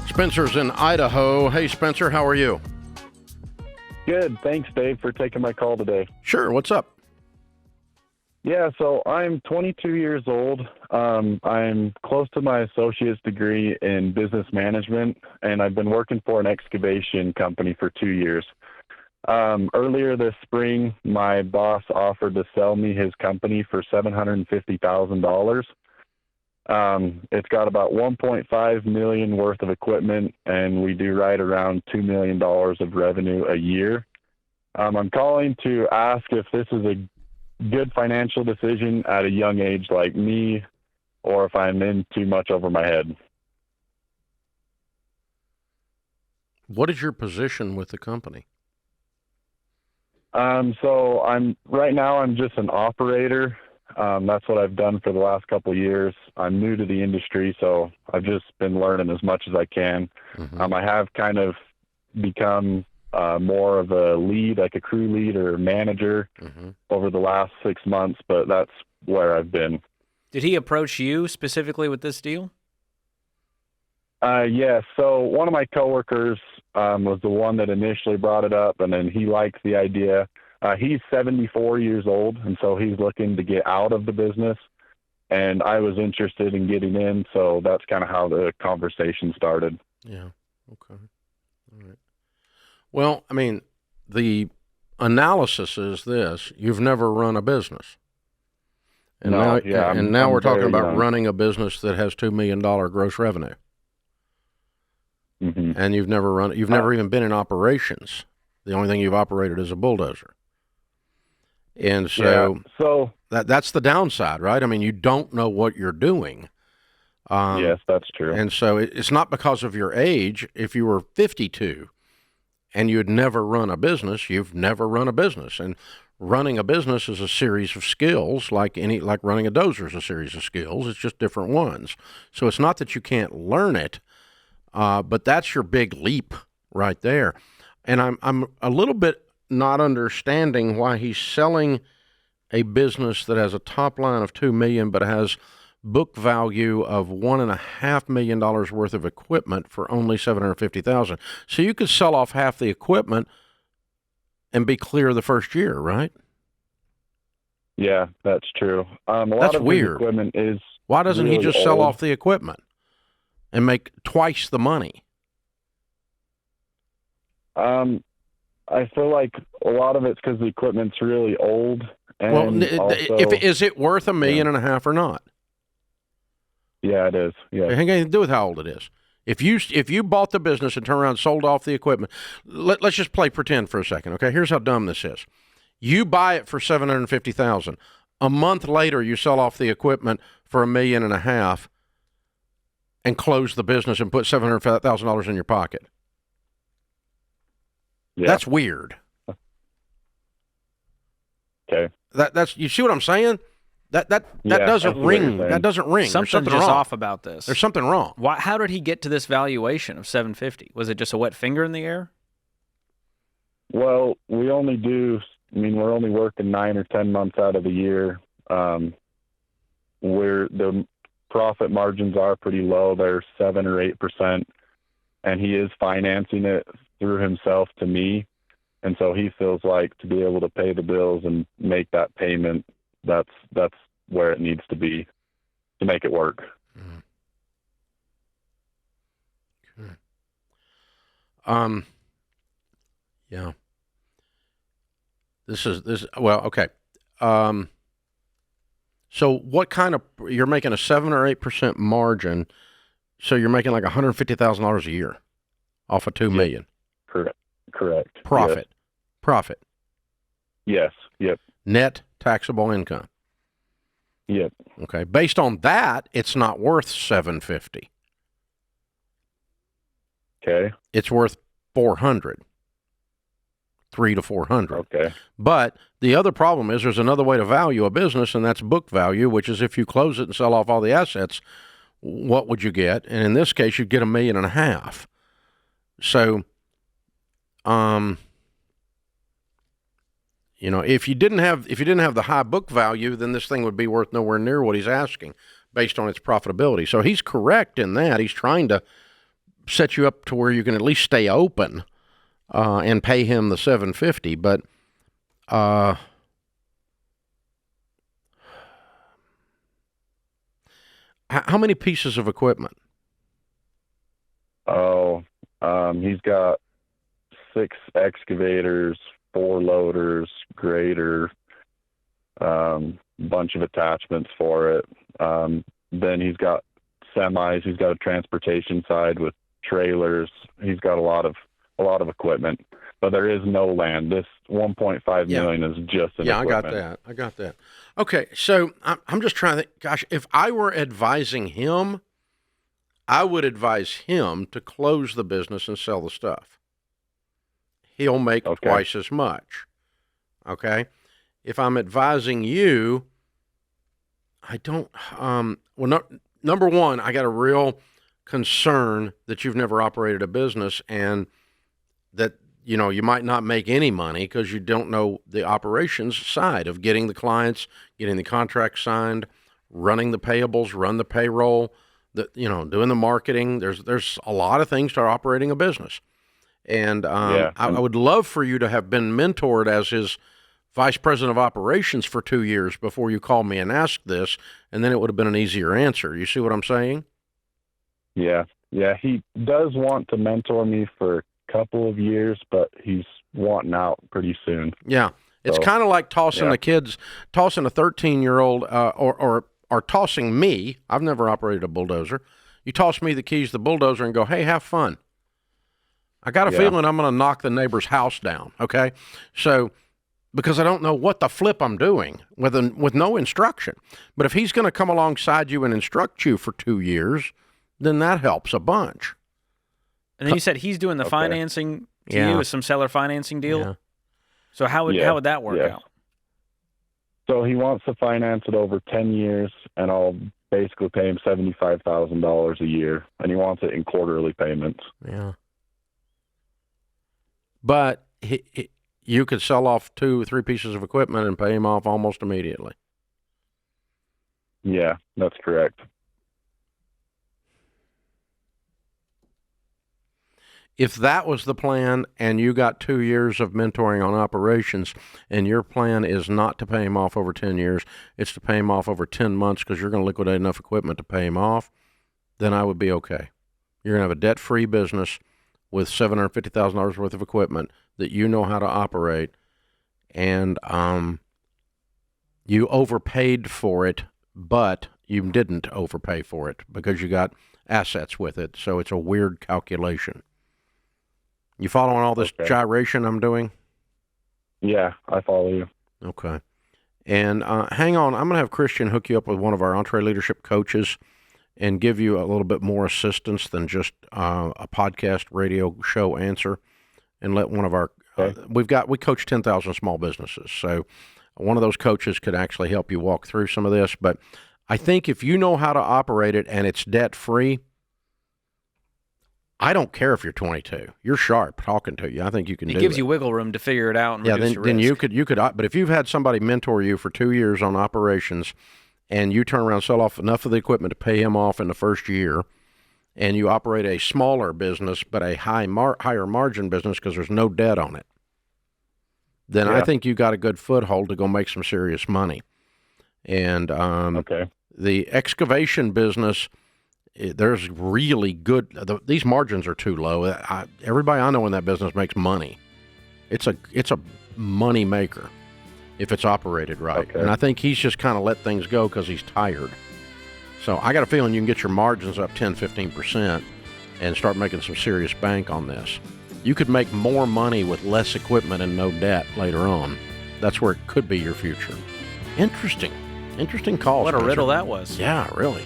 Spencer's in Idaho. Hey, Spencer, how are you? Good. Thanks, Dave, for taking my call today. Sure. What's up? Yeah, so I'm 22 years old. I'm close to my associate's degree in business management, and I've been working for an excavation company for 2 years. Earlier this spring, my boss offered to sell me his company for $750,000. It's got about $1.5 million worth of equipment, and we do right around $2 million of revenue a year. I'm calling to ask if this is a good financial decision at a young age like me, or if I'm in too much over my head. What is your position with the company? So right now I'm just an operator. That's what I've done for the last couple of years. I'm new to the industry, so I've just been learning as much as I can. Mm-hmm. I have kind of become more of a lead, like a crew lead or manager over the last 6 months, but that's where I've been. Did he approach you specifically with this deal? Yes. So one of my coworkers was the one that initially brought it up, and then he liked the idea. He's 74 years old, and so he's looking to get out of the business, and I was interested in getting in, so that's kind of how the conversation started. Yeah. Okay. All right. Well, I mean, the analysis is this: you've never run a business, and No, now we're talking very about young. running a business that has $2 million gross revenue, and you've never even been in operations. The only thing you've operated is a bulldozer. And so, that's the downside, right? I mean, you don't know what you're doing. Yes, that's true. And so it's not because of your age. If you were 52 and you had never run a business, you've never run a business. And running a business is a series of skills, like running a dozer is a series of skills. It's just different ones. So it's not that you can't learn it, but that's your big leap right there. And I'm a little bit not understanding why he's selling a business that has a top line of $2 million but has book value of $1.5 million worth of equipment for only $750,000. So you could sell off half the equipment and be clear the first year, right? Yeah, that's true. A lot That's of his weird. equipment is Why doesn't he really just sell old. off the equipment and make twice the money? I feel like a lot of it's because the equipment's really old. And Well, also, is it worth $1.5 million or not? Yeah, it is. Yeah. It has anything to do with how old it is. If you bought the business and turned around and sold off the equipment, let's just play pretend for a second, okay? Here's how dumb this is. You buy it for $750,000. A month later, you sell off the equipment for $1.5 million and close the business and put $700,000 in your pocket. Yeah. That's weird. Okay. That's you see what I'm saying? That doesn't ring. That doesn't ring. There's Something's something just wrong. off about this. There's something wrong. Why? How did he get to this valuation of $750? Was it just a wet finger in the air? Well, we're only working 9 or 10 months out of the year. Where the profit margins are pretty low. They're 7 or 8%, and he is financing it through himself to me. And so he feels like to be able to pay the bills and make that payment, that's where it needs to be to make it work. Okay. Yeah. Well, okay. So what kind of, you're making a 7 or 8% margin, so you're making like $150,000 a year off of $2 million. Correct. Profit. Yes. Profit. Yes. Yep. Net taxable income. Yep. Okay. Based on that, it's not worth $750. Okay. It's worth $400. $300 to $400. Okay. But the other problem is there's another way to value a business, and that's book value, which is if you close it and sell off all the assets, what would you get? And in this case, you'd get $1.5 million. So, if you didn't have the high book value, then this thing would be worth nowhere near what he's asking based on its profitability. So he's correct in that. He's trying to set you up to where you can at least stay open and pay him the $750. But how many pieces of equipment? He's got 6 excavators, 4 loaders, grader, bunch of attachments for it. Then he's got semis. He's got a transportation side with trailers. He's got a lot of equipment, but there is no land. This 1.5 million is just an equipment. I got that. Okay, so I'm just trying to think, gosh, if I were advising him, I would advise him to close the business and sell the stuff. He'll make twice as much. Okay? If I'm advising you, I don't, number one, I got a real concern that you've never operated a business and that, you might not make any money because you don't know the operations side of getting the clients, getting the contract signed, running the payables, run the payroll, doing the marketing. There's a lot of things to operating a business. And I would love for you to have been mentored as his vice president of operations for 2 years before you called me and asked this, and then it would have been an easier answer. You see what I'm saying? Yeah. He does want to mentor me for couple of years, but he's wanting out pretty soon. Yeah. It's kind of like tossing a 13-year-old or tossing me. I've never operated a bulldozer. You toss me the keys to the bulldozer and go, hey, have fun. I got a feeling I'm going to knock the neighbor's house down, okay? So, because I don't know what the flip I'm doing with no instruction. But if he's going to come alongside you and instruct you for 2 years, then that helps a bunch. And then you said he's doing the financing to you with some seller financing deal. Yeah. So how would that work out? So he wants to finance it over 10 years, and I'll basically pay him $75,000 a year, and he wants it in quarterly payments. Yeah. But you could sell off 2 or 3 pieces of equipment and pay him off almost immediately. Yeah, that's correct. If that was the plan and you got 2 years of mentoring on operations and your plan is not to pay him off over 10 years, it's to pay him off over 10 months because you're going to liquidate enough equipment to pay him off, then I would be okay. You're going to have a debt-free business with $750,000 worth of equipment that you know how to operate, and you overpaid for it, but you didn't overpay for it because you got assets with it, so it's a weird calculation. You following all this gyration I'm doing? Yeah, I follow you. Okay. And hang on, I'm going to have Christian hook you up with one of our Entree Leadership coaches and give you a little bit more assistance than just a podcast radio show answer, and let one of our we coach 10,000 small businesses, so one of those coaches could actually help you walk through some of this. But I think if you know how to operate it and it's debt free, I don't care if you're 22. You're sharp talking to you. I think you can do it. It gives you wiggle room to figure it out and reduce your risk. Then you could. But if you've had somebody mentor you for 2 years on operations, and you turn around and sell off enough of the equipment to pay him off in the first year, and you operate a smaller business but a higher margin business because there's no debt on it, then I think you got a good foothold to go make some serious money. And Okay. the excavation business, there's really good. These margins are too low. Everybody I know in that business makes money. It's a money maker if it's operated right. Okay. And I think he's just kind of let things go because he's tired. So I got a feeling you can get your margins up 10, 15% and start making some serious bank on this. You could make more money with less equipment and no debt later on. That's where it could be your future. Interesting call. What a Spencer. riddle that was. Yeah, really.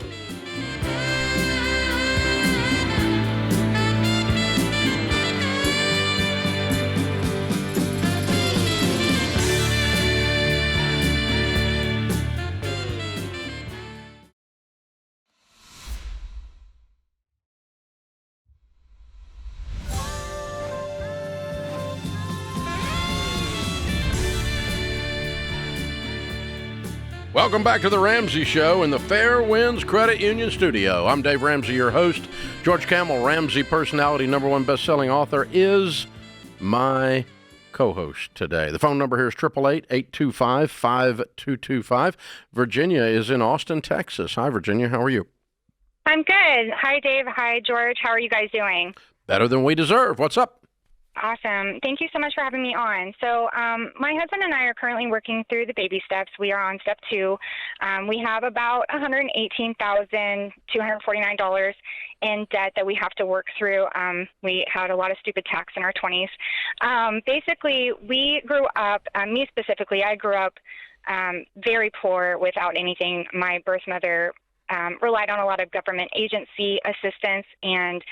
Welcome back to the Ramsey Show in the Fair Winds Credit Union studio. I'm Dave Ramsey, your host. George Kamel, Ramsey personality, #1 best-selling author, is my co-host today. The phone number here is 888-825-5225. Virginia is in Austin, Texas. Hi, Virginia. How are you? I'm good. Hi, Dave. Hi, George. How are you guys doing? Better than we deserve. What's up? Awesome. Thank you so much for having me on. So my husband and I are currently working through the baby steps. We are on step 2. We have about $118,249 in debt that we have to work through. We had a lot of stupid tax in our 20s. Basically, we grew up, me specifically, I grew up very poor without anything. My birth mother relied on a lot of government agency assistance, and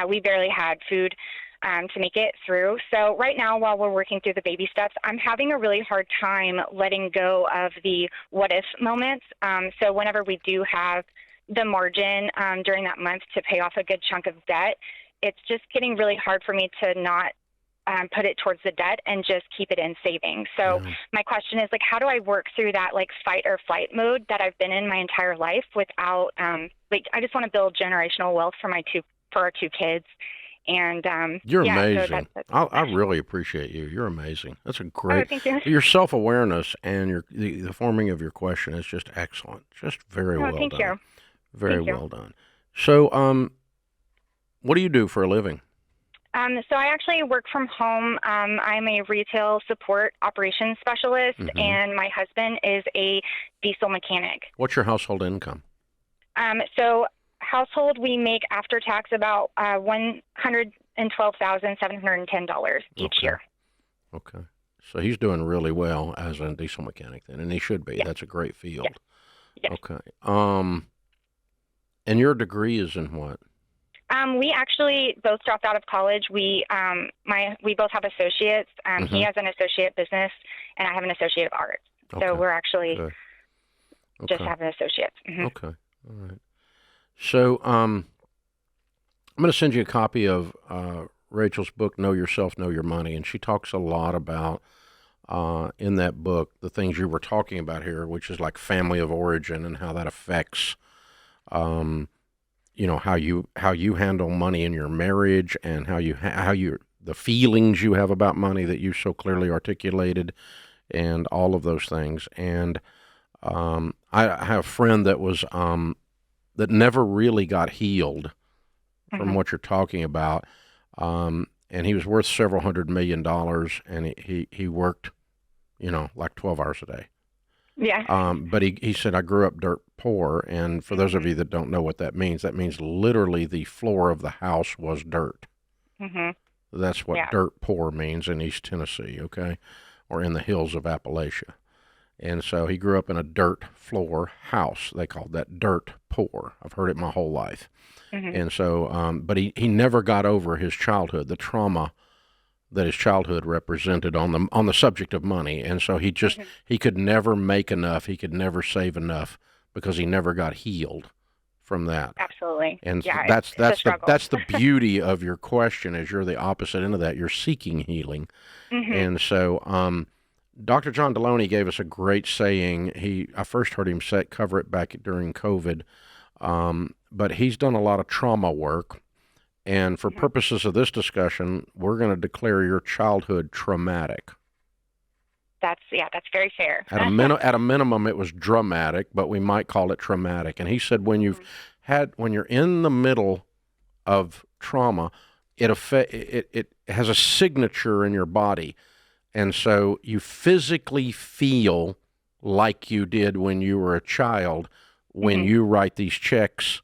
we barely had food to make it through. So right now, while we're working through the baby steps, I'm having a really hard time letting go of the what if moments. So whenever we do have the margin during that month to pay off a good chunk of debt, it's just getting really hard for me to not put it towards the debt and just keep it in savings. So my question is, like, how do I work through that, like, fight or flight mode that I've been in my entire life without, like, I just want to build generational wealth for our 2 kids. And you're amazing. So that's I really appreciate you. You're amazing. That's a great. thank you. Your self-awareness and the forming of your question is just excellent. Just very well thank done. you. Very Thank you. well done. So, what do you do for a living? So I actually work from home. I'm a retail support operations specialist, and my husband is a diesel mechanic. What's your household income? So household, we make after tax about $112,710 each year. Okay. So he's doing really well as a diesel mechanic then, and he should be. That's a great field. Yes. Okay. And your degree is in what? We actually both dropped out of college. We both have associates. He has an associate business, and I have an associate of arts. So we're actually just have an associate. Okay. All right. So I'm going to send you a copy of Rachel's book, Know Yourself, Know Your Money, and she talks a lot about in that book the things you were talking about here, which is like family of origin and how that affects how you handle money in your marriage and how you the feelings you have about money that you so clearly articulated, and all of those things. And I have a friend that was that never really got healed from what you're talking about, and he was worth several $100 million, and he worked, like 12 hours a day. Yeah. But he said, I grew up dirt poor, and for those of you that don't know what that means literally the floor of the house was dirt. That's what dirt poor means in East Tennessee, okay, or in the hills of Appalachia. And so he grew up in a dirt floor house. They called that dirt poor. I've heard it my whole life. And so, but he never got over his childhood, the trauma that his childhood represented on the subject of money. And so he just, he could never make enough. He could never save enough because he never got healed from that. Absolutely. And yeah, that's the beauty of your question, is you're the opposite end of that. You're seeking healing. And so, Dr. John Deloney gave us a great saying. I first heard him cover it back during COVID, but he's done a lot of trauma work. And for purposes of this discussion, we're going to declare your childhood traumatic. That's very fair. At a minimum, it was dramatic, but we might call it traumatic. And he said when you're in the middle of trauma, it has a signature in your body, and so you physically feel like you did when you were a child when you write these checks,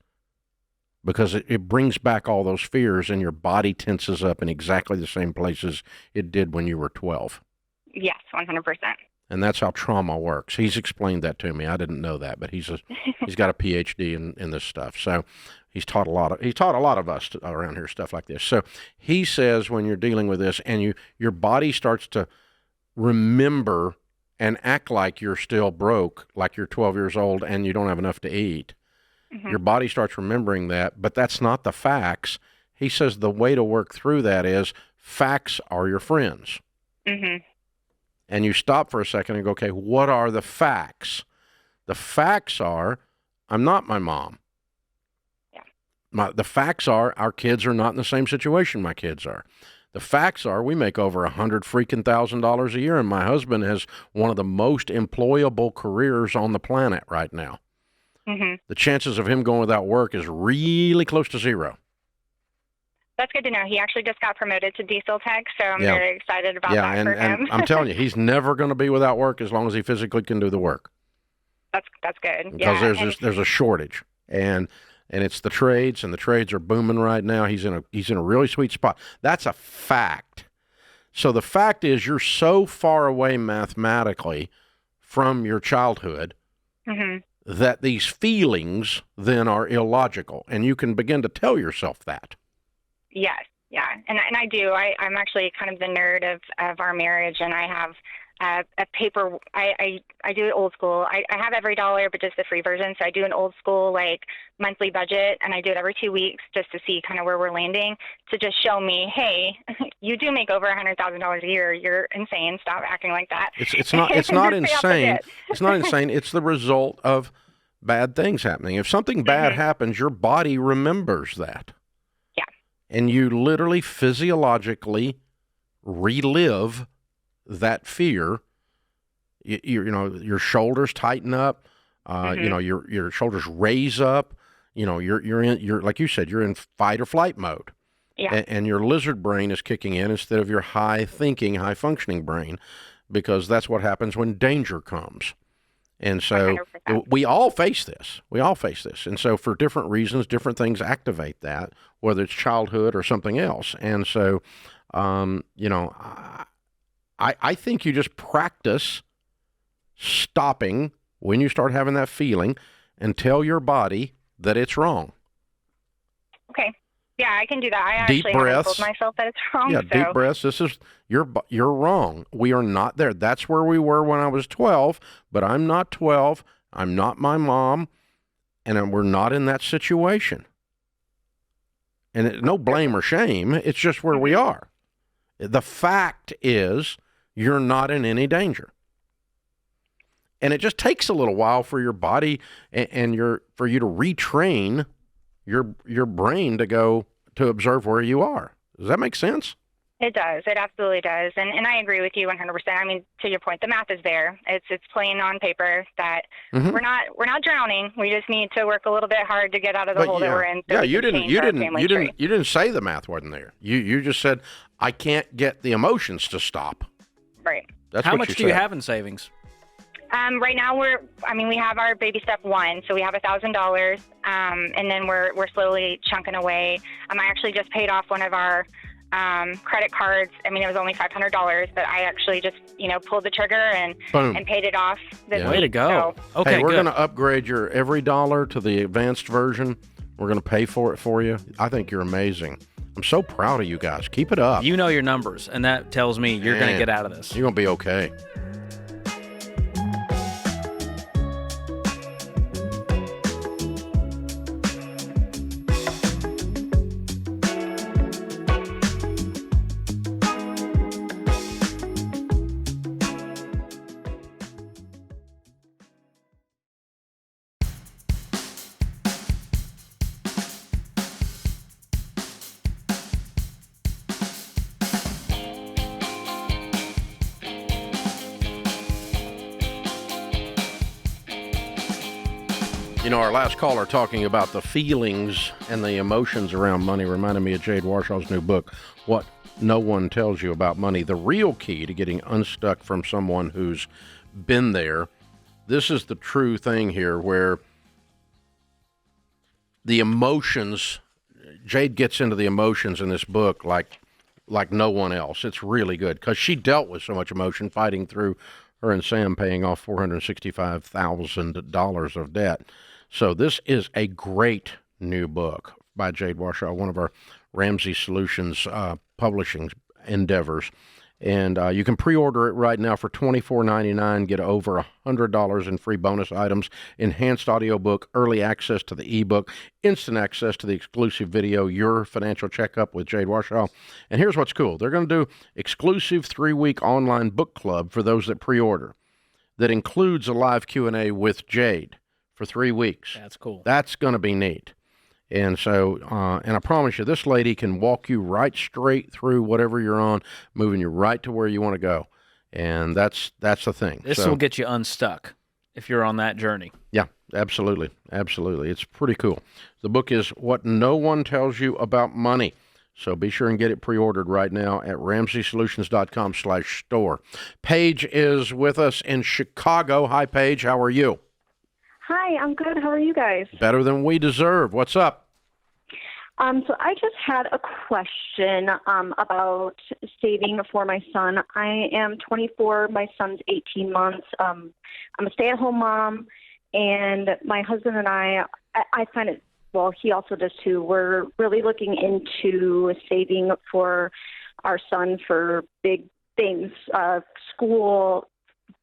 because it brings back all those fears, and your body tenses up in exactly the same places it did when you were 12. Yes, 100%. And that's how trauma works. He's explained that to me. I didn't know that, but he's got a PhD in this stuff. So he's taught a lot of us around here stuff like this. So he says when you're dealing with this and your body starts to remember and act like you're still broke, like you're 12 years old and you don't have enough to eat. Your body starts remembering that, but that's not the facts. He says the way to work through that is facts are your friends. And you stop for a second and go, okay, what are the facts? The facts are, I'm not my mom. The facts are, our kids are not in the same situation my kids are. The facts are, we make over $100,000 a year, and my husband has one of the most employable careers on the planet right now. The chances of him going without work is really close to zero. That's good to know. He actually just got promoted to diesel tech, so I'm very excited about that for him. And I'm telling you, he's never going to be without work as long as he physically can do the work. That's good. Because there's a shortage, and it's the trades, and the trades are booming right now. He's in a really sweet spot. That's a fact. So the fact is, you're so far away mathematically from your childhood that these feelings then are illogical, and you can begin to tell yourself that. Yes, yeah, and I do. I'm actually kind of the nerd of our marriage, and I have a paper. I do it old school. I have every dollar, but just the free version. So I do an old school like monthly budget, and I do it every 2 weeks just to see kind of where we're landing, to just show me, hey, you do make over $100,000 a year. You're insane. Stop acting like that. It's not insane. It's not insane. It's the result of bad things happening. If something bad happens, your body remembers that. And you literally physiologically relive that fear. Your shoulders tighten up. Your shoulders raise up. You're like you said, you're in fight or flight mode. And your lizard brain is kicking in instead of your high thinking, high functioning brain, because that's what happens when danger comes. And so 100%. We all face this. And so for different reasons, different things activate that, whether it's childhood or something else. And so, I think you just practice stopping when you start having that feeling and tell your body that it's wrong. Okay. Yeah, I can do that. I actually haven't told myself that it's wrong. Yeah, deep breaths. This is, you're wrong. We are not there. That's where we were when I was 12, but I'm not 12. I'm not my mom, and we're not in that situation. And no blame or shame. It's just where we are. The fact is, you're not in any danger. And it just takes a little while for your body and for you to retrain your brain to observe where you are. Does that make sense? It does. It absolutely does. And I agree with you 100%. I mean, to your point, the math is there. It's plain on paper that we're not drowning. We just need to work a little bit hard to get out of the hole that we're in. So you didn't say the math wasn't there. You just said I can't get the emotions to stop. Right. That's how what much do you have in savings? Right now we have our baby step one, so we have $1,000, and then we're slowly chunking away. I actually just paid off one of our credit cards. I mean, it was only $500, but I actually just pulled the trigger and paid it off this week. Way to go! So. Okay, we're going to upgrade your every dollar to the advanced version. We're going to pay for it for you. I think you're amazing. I'm so proud of you guys. Keep it up. You know your numbers, and that tells me you're going to get out of this. You're going to be okay. You know, our last caller talking about the feelings and the emotions around money reminded me of Jade Warshaw's new book, What No One Tells You About Money, the real key to getting unstuck from someone who's been there. This is the true thing here where the emotions, Jade gets into the emotions in this book like no one else. It's really good because she dealt with so much emotion fighting through her and Sam paying off $465,000 of debt. So this is a great new book by Jade Warshaw, one of our Ramsey Solutions publishing endeavors. And you can pre-order it right now for $24.99, get over $100 in free bonus items, enhanced audiobook, early access to the ebook, instant access to the exclusive video, Your Financial Checkup with Jade Warshaw. And here's what's cool. They're going to do exclusive 3-week online book club for those that pre-order that includes a live Q&A with Jade for 3 weeks. That's cool. That's going to be neat. And so, and I promise you, this lady can walk you right straight through whatever you're on, moving you right to where you want to go. And that's the thing. This will get you unstuck if you're on that journey. Yeah, absolutely. Absolutely. It's pretty cool. The book is What No One Tells You About Money. So be sure and get it pre-ordered right now at RamseySolutions.com/store. Paige is with us in Chicago. Hi, Paige. How are you? Hi, I'm good. How are you guys? Better than we deserve. What's up? So I just had a question about saving for my son. I am 24. My son's 18 months. I'm a stay-at-home mom, and my husband and I find it, well, he also does too, we're really looking into saving for our son for big things, school,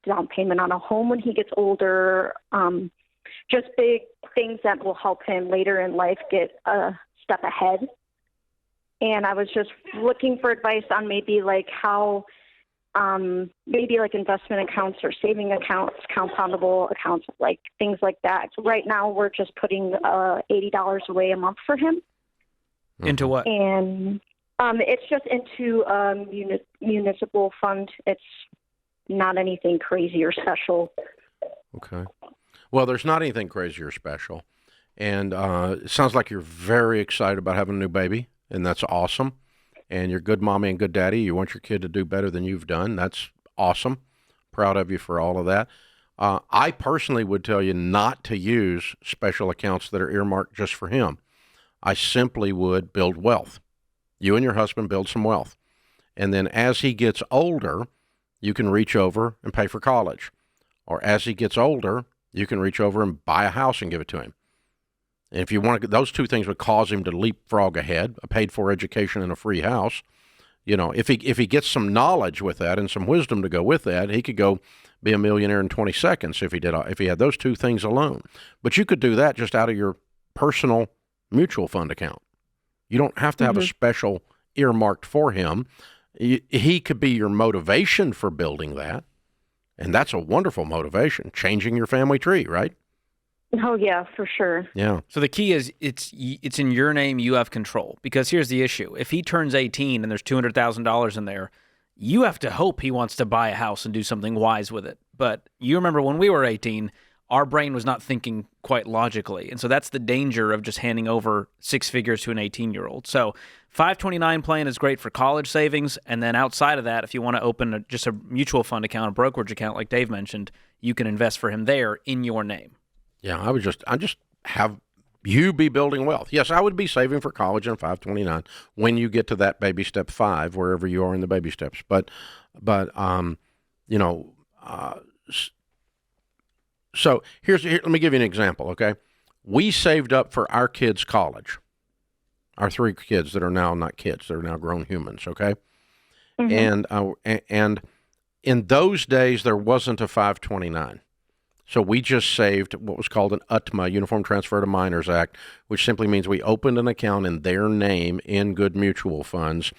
down payment on a home when he gets older, just big things that will help him later in life get a step ahead. And I was just looking for advice on maybe like how, maybe like investment accounts or saving accounts, compoundable accounts, like things like that. So right now we're just putting $80 away a month for him. Into what? And it's just into municipal fund. It's not anything crazy or special. Okay. Well, there's not anything crazy or special. And it sounds like you're very excited about having a new baby, and that's awesome. And you're good mommy and good daddy. You want your kid to do better than you've done. That's awesome. Proud of you for all of that. I personally would tell you not to use special accounts that are earmarked just for him. I simply would build wealth. You and your husband build some wealth. And then as he gets older, you can reach over and pay for college. Or as he gets older, you can reach over and buy a house and give it to him. And if you want to, those two things would cause him to leapfrog ahead, a paid-for education and a free house. You know, if he gets some knowledge with that and some wisdom to go with that, he could go be a millionaire in 20 seconds if he had those two things alone. But you could do that just out of your personal mutual fund account. You don't have to have a special earmarked for him. He could be your motivation for building that. And that's a wonderful motivation, changing your family tree, right? Oh, yeah, for sure. Yeah. So the key is it's in your name, you have control. Because here's the issue. If he turns 18 and there's $200,000 in there, you have to hope he wants to buy a house and do something wise with it. But you remember when we were 18, our brain was not thinking quite logically. And so that's the danger of just handing over six figures to an 18-year-old. So 529 plan is great for college savings. And then outside of that, if you want to open just a mutual fund account, a brokerage account like Dave mentioned, you can invest for him there in your name. Yeah, I just have you be building wealth. Yes, I would be saving for college in 529 when you get to that baby step 5, wherever you are in the baby steps. But so here, let me give you an example, okay? We saved up for our kids' college, our 3 kids that are now not kids, they're now grown humans, okay? Mm-hmm. And in those days, there wasn't a 529. So we just saved what was called an UTMA, Uniform Transfer to Minors Act, which simply means we opened an account in their name in good mutual funds,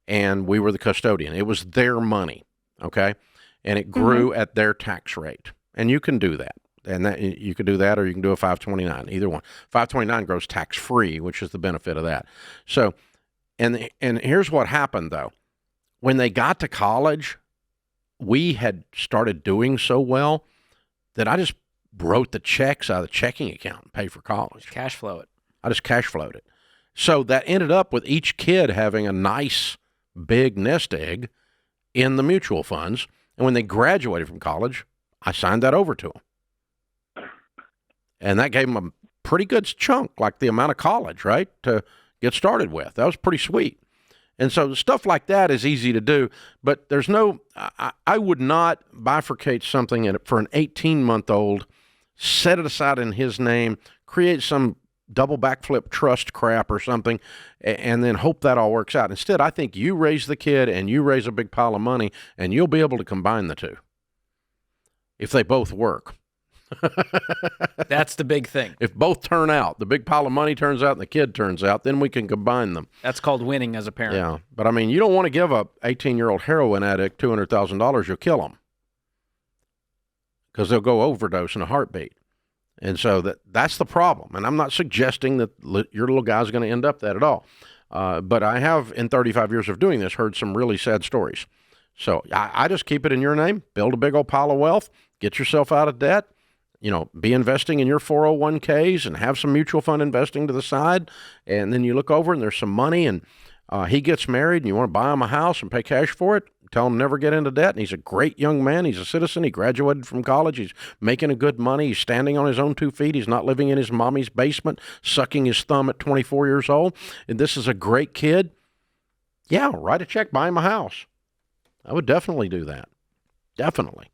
and we were the custodian. It was their money, okay? And it grew at their tax rate. And you can do that. And that you could do that, or you can do a 529, either one. 529 grows tax-free, which is the benefit of that. So, and here's what happened, though. When they got to college, we had started doing so well that I just wrote the checks out of the checking account and paid for college. Cash flow it. I just cash flowed it. So that ended up with each kid having a nice big nest egg in the mutual funds. And when they graduated from college, I signed that over to them. And that gave them a pretty good chunk, like the amount of college, right, to get started with. That was pretty sweet. And so stuff like that is easy to do, but there's no, I would not bifurcate something for an 18-month-old, set it aside in his name, create some double backflip trust crap or something, and then hope that all works out. Instead, I think you raise the kid and you raise a big pile of money, and you'll be able to combine the two if they both work. That's the big thing. If both turn out, the big pile of money turns out and the kid turns out, then we can combine them. That's called winning as a parent. Yeah, but I mean, you don't want to give a 18-year-old heroin addict $200,000. You'll kill them because they'll go overdose in a heartbeat. And so that's the problem. And I'm not suggesting that your little guy's going to end up that at all. But I have, in 35 years of doing this, heard some really sad stories. So I just keep it in your name, build a big old pile of wealth, get yourself out of debt, be investing in your 401ks and have some mutual fund investing to the side. And then you look over and there's some money and he gets married and you want to buy him a house and pay cash for it. Tell him never get into debt. And he's a great young man. He's a citizen. He graduated from college. He's making a good money. He's standing on his own 2 feet. He's not living in his mommy's basement, sucking his thumb at 24 years old. And this is a great kid. Yeah, write a check, buy him a house. I would definitely do that. Definitely.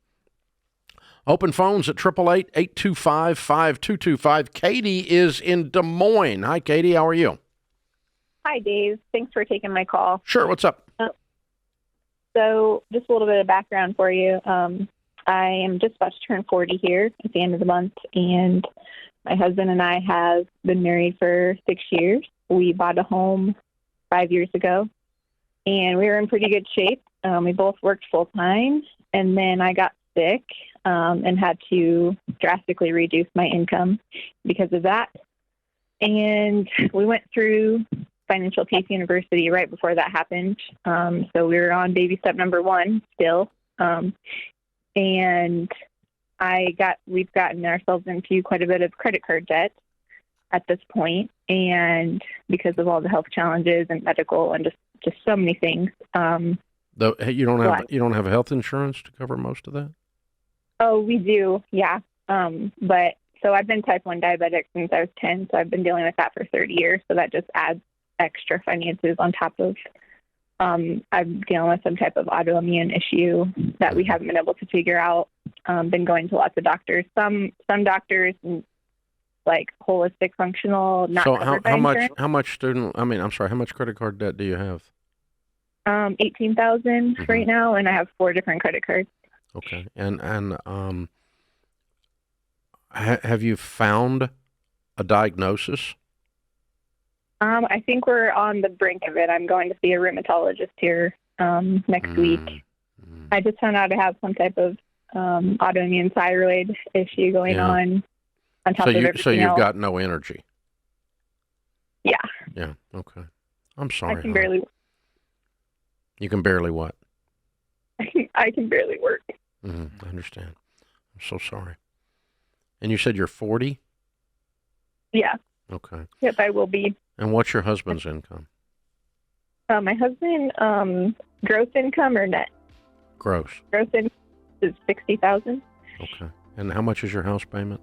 Open phones at 888-825-5225. Katie is in Des Moines. Hi, Katie. How are you? Hi, Dave. Thanks for taking my call. Sure. What's up? So just a little bit of background for you. I am just about to turn 40 here at the end of the month, and my husband and I have been married for 6 years. We bought a home 5 years ago, and we were in pretty good shape. We both worked full-time, and then I got sick and had to drastically reduce my income because of that. And we went through Financial Peace University right before that happened. So we were on baby step number 1 still. And we've gotten ourselves into quite a bit of credit card debt at this point. And because of all the health challenges and medical and just so many things. You don't have health insurance to cover most of that? Oh, we do. Yeah. But so I've been type 1 diabetic since I was 10. So I've been dealing with that for 30 years. So that just adds extra finances on top of I'm dealing with some type of autoimmune issue that we haven't been able to figure out. Been going to lots of doctors. Some doctors like holistic functional, not so covered by how insurance. much how much credit card debt do you have? 18,000 right now, and I have 4 different credit cards. Okay. And have you found a diagnosis? I think we're on the brink of it. I'm going to see a rheumatologist here next week. I just found out I have some type of autoimmune thyroid issue going on top of everything So you've else. got no energy. Yeah. Yeah. Okay. I'm sorry. I can barely. You can barely what? I can barely work. Mm-hmm. I understand. I'm so sorry. And you said you're 40? Yeah. Okay. Yep, I will be. And what's your husband's income? My husband, gross income or net? Gross. Gross income is $60,000. Okay. And how much is your house payment?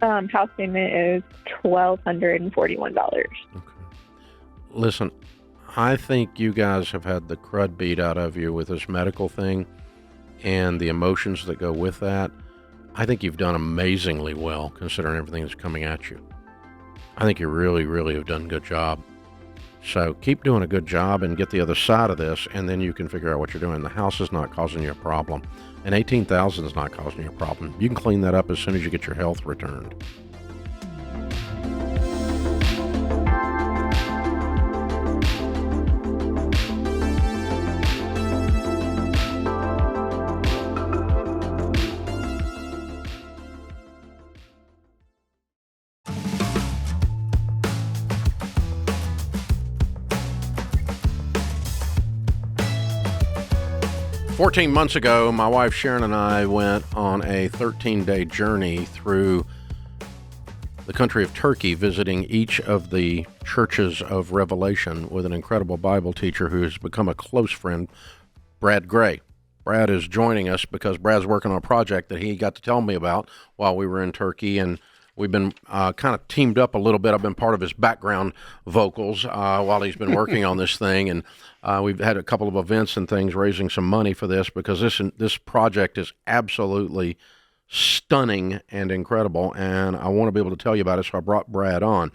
House payment is $1,241. Listen, I think you guys have had the crud beat out of you with this medical thing and the emotions that go with that. I think you've done amazingly well considering everything that's coming at you. I think you really, really have done a good job. So keep doing a good job and get the other side of this, and then you can figure out what you're doing. The house is not causing you a problem, and $18,000 is not causing you a problem. You can clean that up as soon as you get your health returned. 14 months ago, my wife Sharon and I went on a 13-day journey through the country of Turkey, visiting each of the churches of Revelation with an incredible Bible teacher who's become a close friend, Brad Gray. Brad is joining us because Brad's working on a project that he got to tell me about while we were in Turkey, and we've been kind of teamed up a little bit. I've been part of his background vocals while he's been working on this thing, and we've had a couple of events and things raising some money for this because this project is absolutely stunning and incredible, and I want to be able to tell you about it, so I brought Brad on.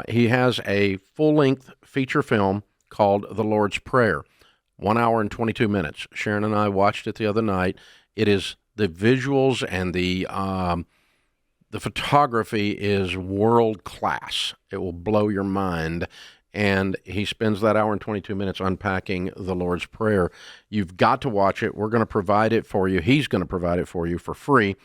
He has a full-length feature film called The Lord's Prayer, 1 hour and 22 minutes. Sharon and I watched it the other night. It is the visuals and the photography is world class. It will blow your mind. And he spends that hour and 22 minutes unpacking the Lord's Prayer. You've got to watch it. We're going to provide it for you. He's going to provide it for you for free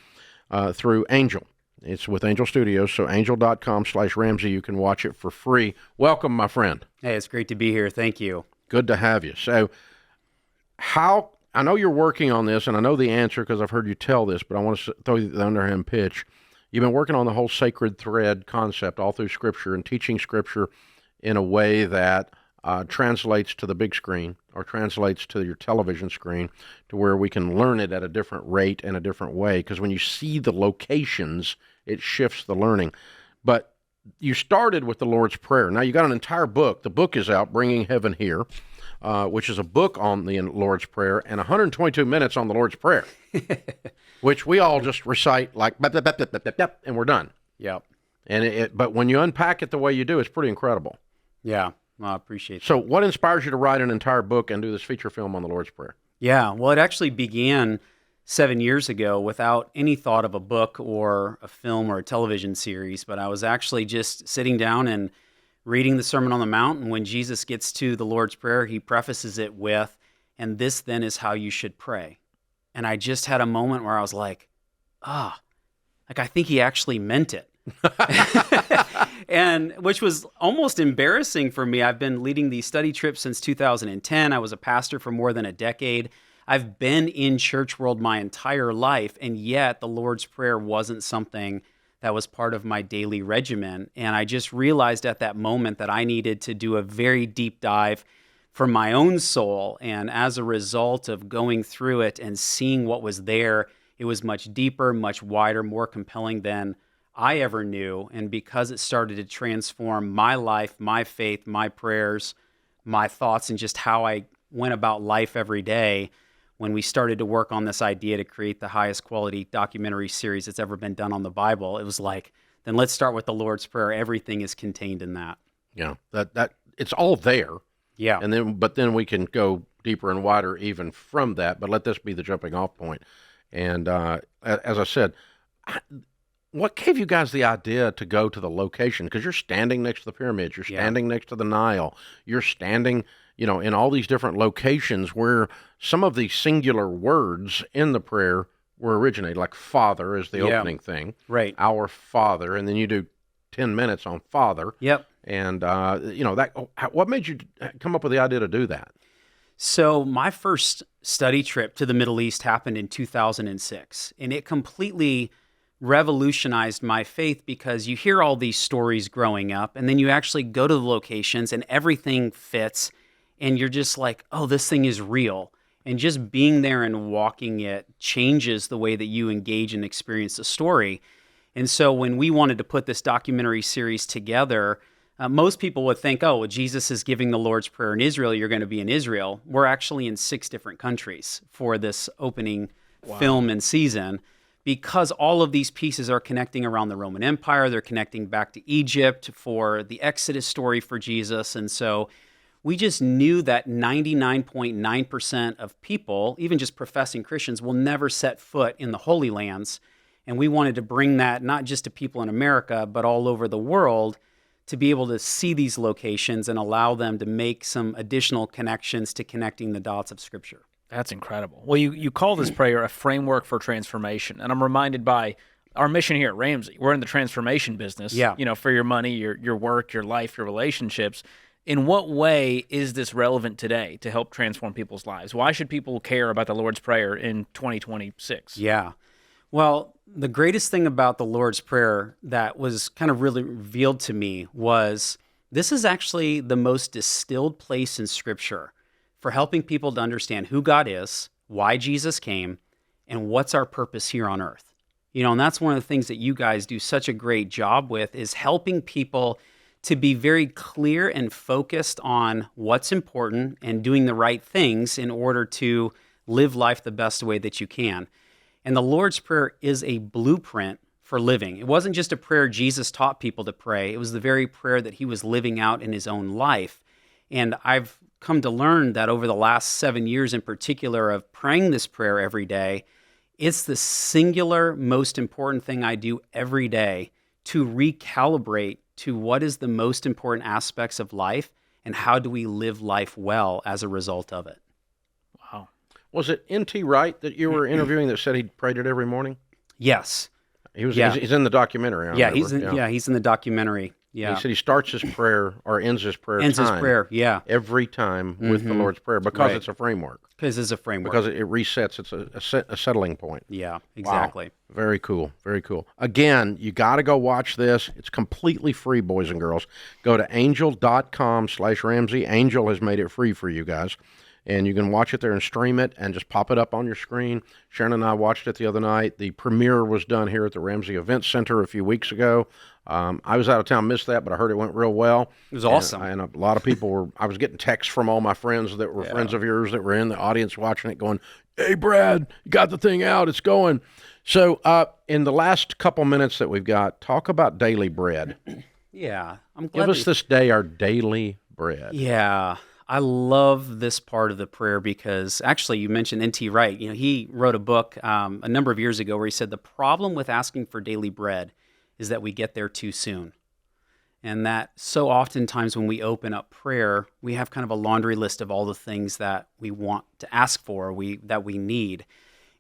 through Angel. It's with Angel Studios, so angel.com/Ramsey. You can watch it for free. Welcome, my friend. Hey, it's great to be here. Thank you. Good to have you. So I know you're working on this, and I know the answer because I've heard you tell this, but I want to throw you the underhand pitch. You've been working on the whole sacred thread concept all through Scripture and teaching Scripture in a way that translates to the big screen or translates to your television screen to where we can learn it at a different rate and a different way. Because when you see the locations, it shifts the learning. But you started with the Lord's Prayer. Now you got an entire book. The book is out, Bringing Heaven Here, which is a book on the Lord's Prayer, and 122 minutes on the Lord's Prayer, which we all just recite like, bap, bap, bap, bap, bap, bap, and we're done. Yep. And but when you unpack it the way you do, it's pretty incredible. Yeah, well, I appreciate that. So what inspires you to write an entire book and do this feature film on the Lord's Prayer? Yeah, well, it actually began 7 years ago without any thought of a book or a film or a television series, but I was actually just sitting down and reading the Sermon on the Mount, and when Jesus gets to the Lord's Prayer, he prefaces it with, "And this then is how you should pray." And I just had a moment where I was like, I think he actually meant it. And which was almost embarrassing for me. I've been leading these study trips since 2010. I was a pastor for more than a decade. I've been in church world my entire life, and yet the Lord's Prayer wasn't something that was part of my daily regimen. And I just realized at that moment that I needed to do a very deep dive for my own soul. And as a result of going through it and seeing what was there, it was much deeper, much wider, more compelling than I ever knew. And because it started to transform my life, my faith, my prayers, my thoughts, and just how I went about life every day, when we started to work on this idea to create the highest quality documentary series that's ever been done on the Bible, it was like, then let's start with the Lord's Prayer. Everything is contained in that. Yeah, that it's all there. Yeah. But then we can go deeper and wider even from that. But let this be the jumping off point. And as I said, what gave you guys the idea to go to the location? Because you're standing next to the pyramids, you're standing next to the Nile, you're standing, in all these different locations where some of the singular words in the prayer were originated, like Father is the opening thing. Right. Our Father, and then you do 10 minutes on Father. Yep. And, what made you come up with the idea to do that? So my first study trip to the Middle East happened in 2006, and it completely revolutionized my faith because you hear all these stories growing up, and then you actually go to the locations and everything fits, and you're just like, oh, this thing is real. And just being there and walking it changes the way that you engage and experience the story. And so when we wanted to put this documentary series together, most people would think, oh, well, Jesus is giving the Lord's Prayer in Israel, you're going to be in Israel. We're actually in 6 different countries for this opening film and season, because all of these pieces are connecting around the Roman Empire. They're connecting back to Egypt for the Exodus story for Jesus. And so we just knew that 99.9% of people, even just professing Christians, will never set foot in the Holy Lands. And we wanted to bring that not just to people in America, but all over the world, to be able to see these locations and allow them to make some additional connections to connecting the dots of Scripture. That's incredible. Well, you call this prayer a framework for transformation, and I'm reminded by our mission here at Ramsey. We're in the transformation business. Yeah. For your money, your work, your life, your relationships. In what way is this relevant today to help transform people's lives? Why should people care about the Lord's Prayer in 2026? Yeah. Well, the greatest thing about the Lord's Prayer that was kind of really revealed to me was this is actually the most distilled place in Scripture for helping people to understand who God is, why Jesus came, and what's our purpose here on earth. And that's one of the things that you guys do such a great job with, is helping people to be very clear and focused on what's important and doing the right things in order to live life the best way that you can. And the Lord's Prayer is a blueprint for living. It wasn't just a prayer Jesus taught people to pray. It was the very prayer that he was living out in his own life. And I've come to learn that over the last 7 years in particular of praying this prayer every day, it's the singular most important thing I do every day to recalibrate to what is the most important aspects of life and how do we live life well as a result of it. Wow. Was it N.T. Wright that you were interviewing that said he prayed it every morning? Yes. He's in the documentary. He's in the documentary. Yeah. He said he starts his prayer or ends his prayer every time with the Lord's Prayer because it's a framework. Because it's a framework. Because it resets. It's a settling point. Yeah, exactly. Wow. Very cool. Very cool. Again, you got to go watch this. It's completely free, boys and girls. Go to angel.com/Ramsey. Angel has made it free for you guys. And you can watch it there and stream it and just pop it up on your screen. Sharon and I watched it the other night. The premiere was done here at the Ramsey Event Center a few weeks ago. I was out of town, missed that, but I heard it went real well. It was awesome. And a lot of people were, I was getting texts from all my friends that were friends of yours that were in the audience watching it going, "Hey, Brad, you got the thing out. It's going." So in the last couple minutes that we've got, talk about daily bread. Yeah. I'm glad Give us this day our daily bread. Yeah. I love this part of the prayer because actually you mentioned N.T. Wright. He wrote a book a number of years ago where he said the problem with asking for daily bread is that we get there too soon. And that so oftentimes when we open up prayer, we have kind of a laundry list of all the things that we want to ask for, that we need.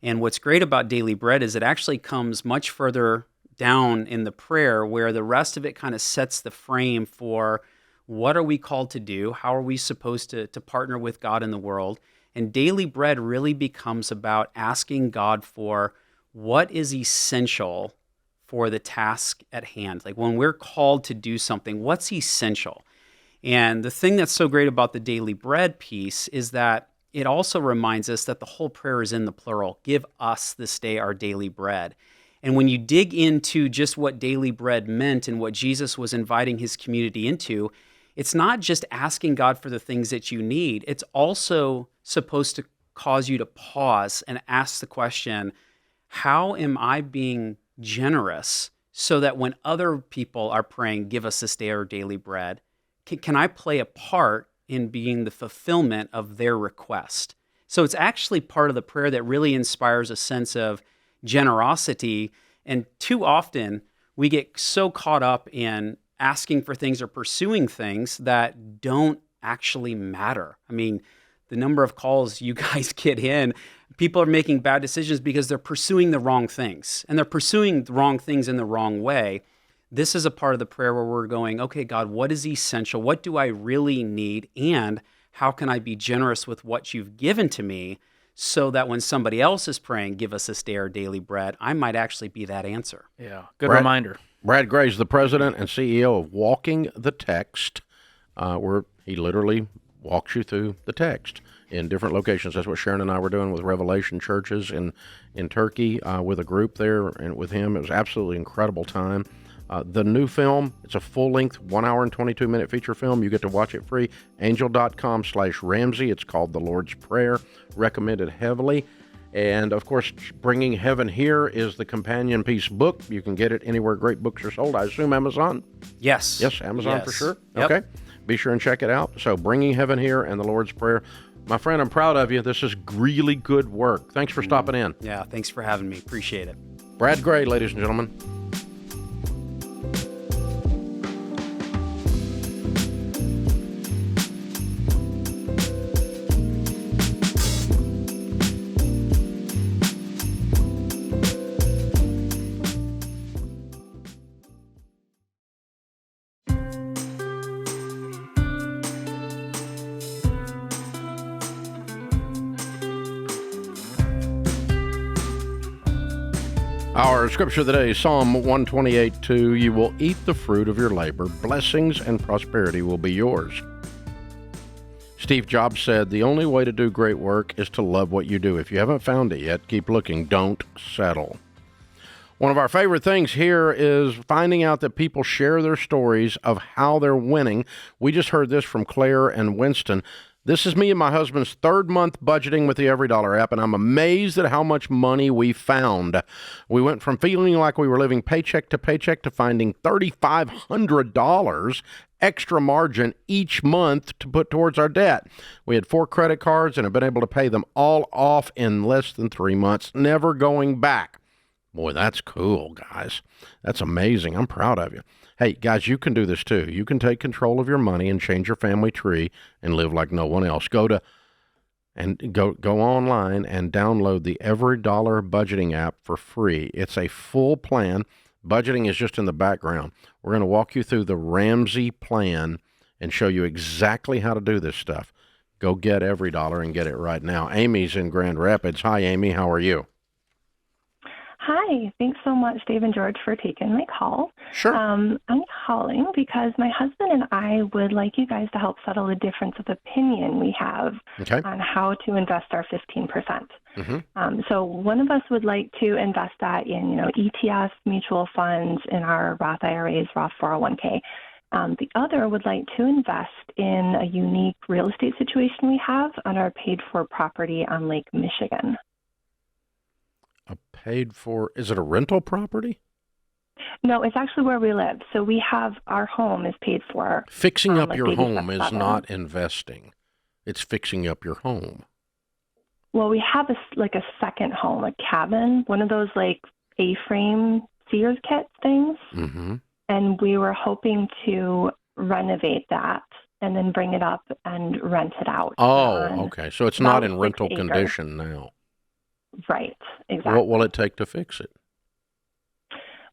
And what's great about daily bread is it actually comes much further down in the prayer where the rest of it kind of sets the frame for what are we called to do? How are we supposed to partner with God in the world? And daily bread really becomes about asking God for what is essential for the task at hand. Like when we're called to do something, what's essential? And the thing that's so great about the daily bread piece is that it also reminds us that the whole prayer is in the plural. Give us this day our daily bread. And when you dig into just what daily bread meant and what Jesus was inviting his community into, it's not just asking God for the things that you need. It's also supposed to cause you to pause and ask the question, how am I being generous so that when other people are praying, give us this day our daily bread, can I play a part in being the fulfillment of their request? So it's actually part of the prayer that really inspires a sense of generosity. And too often we get so caught up in asking for things or pursuing things that don't actually matter. I mean, the number of calls you guys get in, people are making bad decisions because they're pursuing the wrong things. And they're pursuing the wrong things in the wrong way. This is a part of the prayer where we're going, okay, God, what is essential? What do I really need? And how can I be generous with what you've given to me so that when somebody else is praying, give us this day our daily bread, I might actually be that answer. Yeah, good reminder. Brad Gray's the president and CEO of Walking the Text, where he literally walks you through the text in different locations. That's what Sharon and I were doing with Revelation churches in Turkey with a group there and with him. It was absolutely incredible time. The new film, it's a full-length 1 hour and 22-minute feature film. You get to watch it free. Angel.com/Ramsey. It's called The Lord's Prayer. Recommended heavily. And, of course, Bringing Heaven Here is the companion piece book. You can get it anywhere great books are sold. I assume Amazon? Yes. Yes, Amazon for sure? Yep. Okay. Be sure and check it out. So, Bringing Heaven Here and the Lord's Prayer. My friend, I'm proud of you. This is really good work. Thanks for stopping in. Yeah, thanks for having me. Appreciate it. Brad Gray, ladies and gentlemen. Our scripture of the day, Psalm 128:2, you will eat the fruit of your labor. Blessings and prosperity will be yours. Steve Jobs said, the only way to do great work is to love what you do. If you haven't found it yet, keep looking. Don't settle. One of our favorite things here is finding out that people share their stories of how they're winning. We just heard this from Claire and Winston. This is me and my husband's third month budgeting with the EveryDollar app, and I'm amazed at how much money we found. We went from feeling like we were living paycheck to finding $3,500 extra margin each month to put towards our debt. We had 4 credit cards and have been able to pay them all off in less than 3 months, never going back. Boy, that's cool, guys. That's amazing. I'm proud of you. Hey, guys, you can do this too. You can take control of your money and change your family tree and live like no one else. Go online and download the EveryDollar budgeting app for free. It's a full plan. Budgeting is just in the background. We're going to walk you through the Ramsey plan and show you exactly how to do this stuff. Go get EveryDollar and get it right now. Amy's in Grand Rapids. Hi, Amy. How are you? Hi, thanks so much, Dave and George, for taking my call. Sure. I'm calling because my husband and I would like you guys to help settle the difference of opinion we have on how to invest our 15%. So one of us would like to invest that in, ETFs, mutual funds, in our Roth IRAs, Roth 401k. The other would like to invest in a unique real estate situation we have on our paid-for property on Lake Michigan. Paid for, is it a rental property? No, it's actually where we live. So we have, our home is paid for. Fixing up your home is not investing. It's fixing up your home. Well, we have a second home, a cabin, one of those A-frame Sears kit things. And we were hoping to renovate that and then bring it up and rent it out. Oh, okay. So it's not in rental condition now. Right, exactly. What will it take to fix it?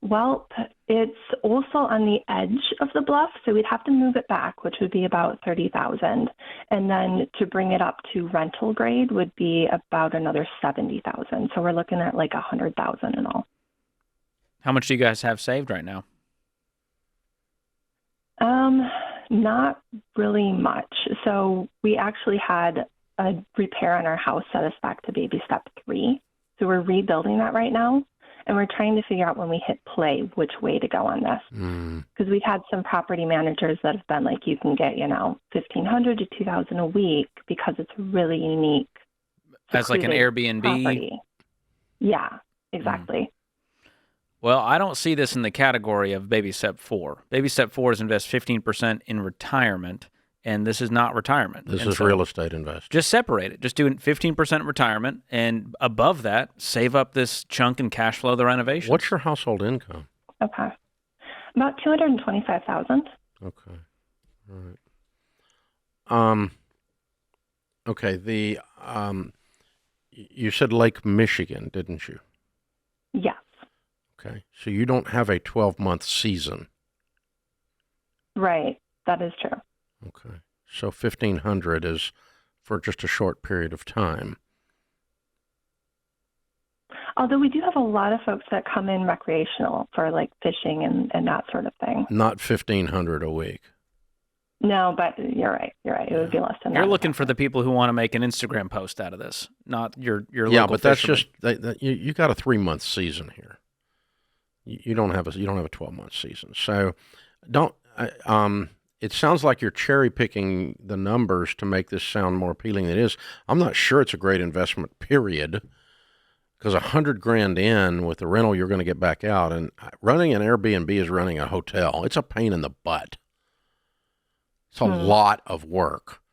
Well, it's also on the edge of the bluff, so we'd have to move it back, which would be about $30,000, and then to bring it up to rental grade would be about another $70,000. So we're looking at $100,000 in all. How much do you guys have saved right now? Not really much. So we actually had a repair on our house set us back to baby step 3. So we're rebuilding that right now. And we're trying to figure out when we hit play which way to go on this. Because we've had some property managers that have been you can get, $1,500 to $2,000 a week because it's really unique. As an Airbnb? Property. Yeah, exactly. Well, I don't see this in the category of baby step 4. Baby step 4 is invest 15% in retirement. And this is not retirement. This is real estate investing. Just separate it. Just do 15% retirement, and above that, save up this chunk and cash flow the renovation. What's your household income? Okay, about $225,000. Okay, all right. Okay. You said Lake Michigan, didn't you? Yes. Okay, so you don't have a 12-month season. Right. That is true. Okay. So 1,500 is for just a short period of time. Although we do have a lot of folks that come in recreational for fishing and that sort of thing. Not 1,500 a week. No, but you're right. It would be less than that. You're looking for the people who want to make an Instagram post out of this, not your local Yeah, but that's fisherman. just you got a 3-month season here. You don't have a 12-month season. So don't it sounds like you're cherry picking the numbers to make this sound more appealing than it is. I'm not sure it's a great investment, period, because $100,000 in with the rental you're going to get back out, and running an Airbnb is running a hotel. It's a pain in the butt. It's a lot of work.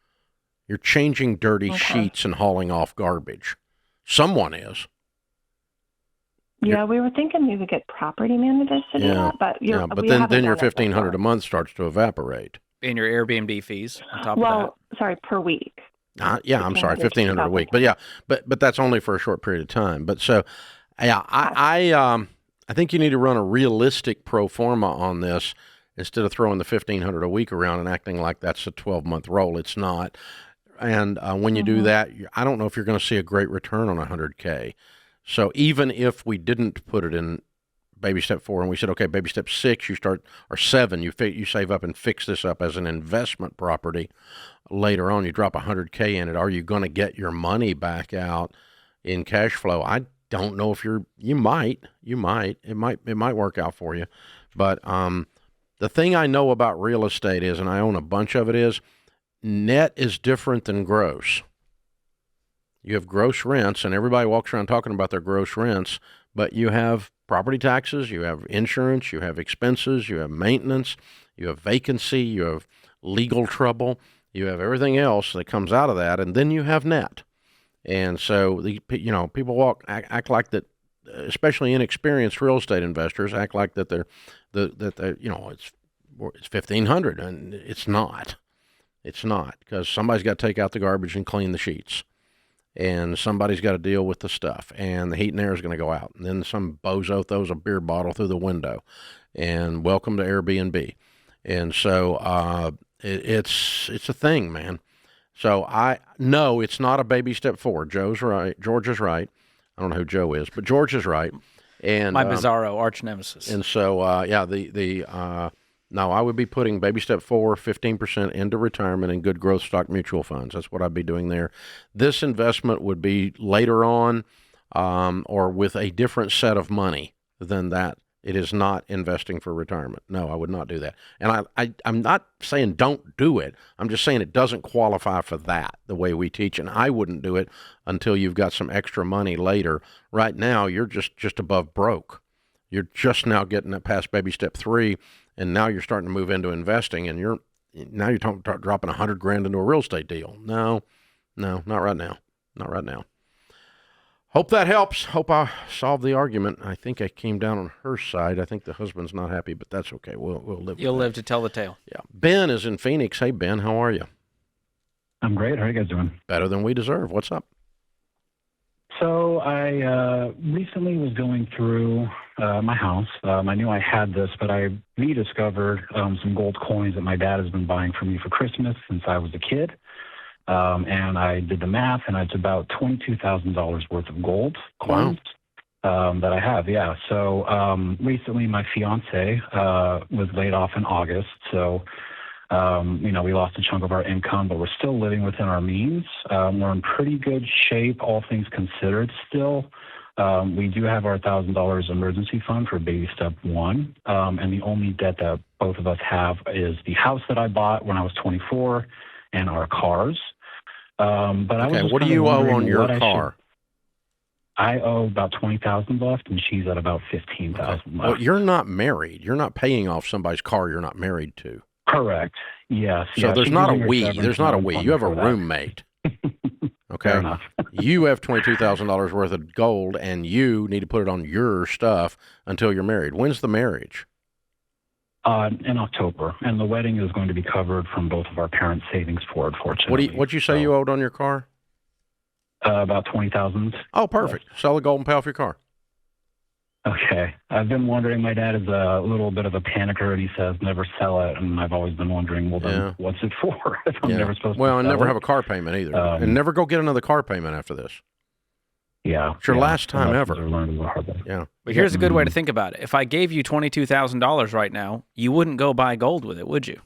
You're changing dirty sheets and hauling off garbage. Someone is. Yeah, we were thinking we would get property managers to do that, but then your $1,500 a month starts to evaporate. And your Airbnb fees on top of that. Well, sorry, per week. I'm sorry, $1,500 a week. But yeah, but that's only for a short period of time. But so, yeah, I think you need to run a realistic pro forma on this instead of throwing the $1,500 a week around and acting like that's a 12-month roll. It's not. And when you do that, I don't know if you're going to see a great return on $100K. So even if we didn't put it in baby step 4 and we said, okay, baby step 6, you start, or 7, you save up and fix this up as an investment property. Later on, you drop $100K in it. Are you going to get your money back out in cash flow? I don't know if you might. It might work out for you. But the thing I know about real estate is, and I own a bunch of it, is net is different than gross. You have gross rents, and everybody walks around talking about their gross rents, but you have property taxes, you have insurance, you have expenses, you have maintenance, you have vacancy, you have legal trouble, you have everything else that comes out of that, and then you have net. And so people act like that, especially inexperienced real estate investors act like that it's $1,500, and it's not. It's not, because somebody's got to take out the garbage and clean the sheets. And somebody's got to deal with the stuff, and the heat and air is going to go out. And then some bozo throws a beer bottle through the window, and welcome to Airbnb. And so it's a thing, man. So no, it's not a baby step 4. Joe's right. George is right. I don't know who Joe is, but George is right. And my bizarro arch nemesis. And so no, I would be putting baby step 4, 15% into retirement in good growth stock mutual funds. That's what I'd be doing there. This investment would be later on or with a different set of money than that. It is not investing for retirement. No, I would not do that. And I'm not saying don't do it. I'm just saying it doesn't qualify for that the way we teach. And I wouldn't do it until you've got some extra money later. Right now, you're just above broke. You're just now getting past baby step 3. And now you're starting to move into investing, and you're talking about dropping $100,000 into a real estate deal. No, not right now. Not right now. Hope that helps. Hope I solved the argument. I think I came down on her side. I think the husband's not happy, but that's okay. We'll live. You'll live to tell the tale. Yeah. Ben is in Phoenix. Hey, Ben, how are you? I'm great. How are you guys doing? Better than we deserve. What's up? So I recently was going through my house. I knew I had this, but I rediscovered some gold coins that my dad has been buying for me for Christmas since I was a kid. And I did the math, and it's about $22,000 worth of gold coins that I have. Yeah. So recently my fiance was laid off in August. So we lost a chunk of our income, but we're still living within our means. We're in pretty good shape, all things considered still. We do have our $1,000 emergency fund for baby step 1. And the only debt that both of us have is the house that I bought when I was 24 and our cars. But what do you owe on your car? I owe about $20,000 left, and she's at about $15,000 left. Well, you're not married. You're not paying off somebody's car you're not married to. Correct. Yes. So there's not a we. There's not a we. You have a roommate. Okay. Fair enough. You have $22,000 worth of gold, and you need to put it on your stuff until you're married. When's the marriage? In October, and the wedding is going to be covered from both of our parents' savings for it. Fortunately. What'd you say you owed on your car? About $20,000. Oh, perfect. Sell the gold and pay off your car. Okay. I've been wondering, my dad is a little bit of a panicker, and he says never sell it, and I've always been wondering, well, then what's it for if I'm never supposed to sell it? And never have a car payment either. And never go get another car payment after this. Yeah. It's your last time ever. Yeah. But here's a good way to think about it. If I gave you $22,000 right now, you wouldn't go buy gold with it, would you?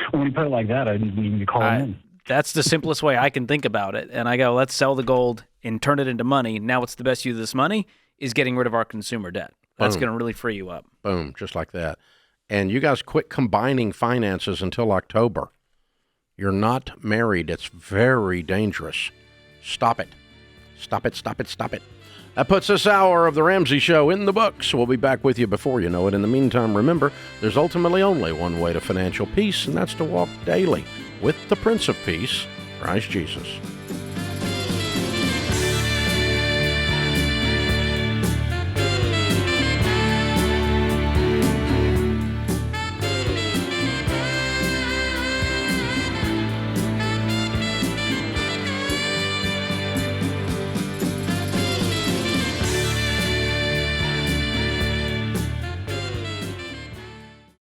When you put it like that, I didn't even call it in. That's the simplest way I can think about it. And I go, let's sell the gold and turn it into money. Now what's the best use of this money is getting rid of our consumer debt. That's going to really free you up. Boom, just like that. And you guys quit combining finances until October. You're not married. It's very dangerous. Stop it. Stop it, stop it, stop it. That puts this hour of The Ramsey Show in the books. We'll be back with you before you know it. In the meantime, remember, there's ultimately only one way to financial peace, and that's to walk daily with the Prince of Peace, Christ Jesus.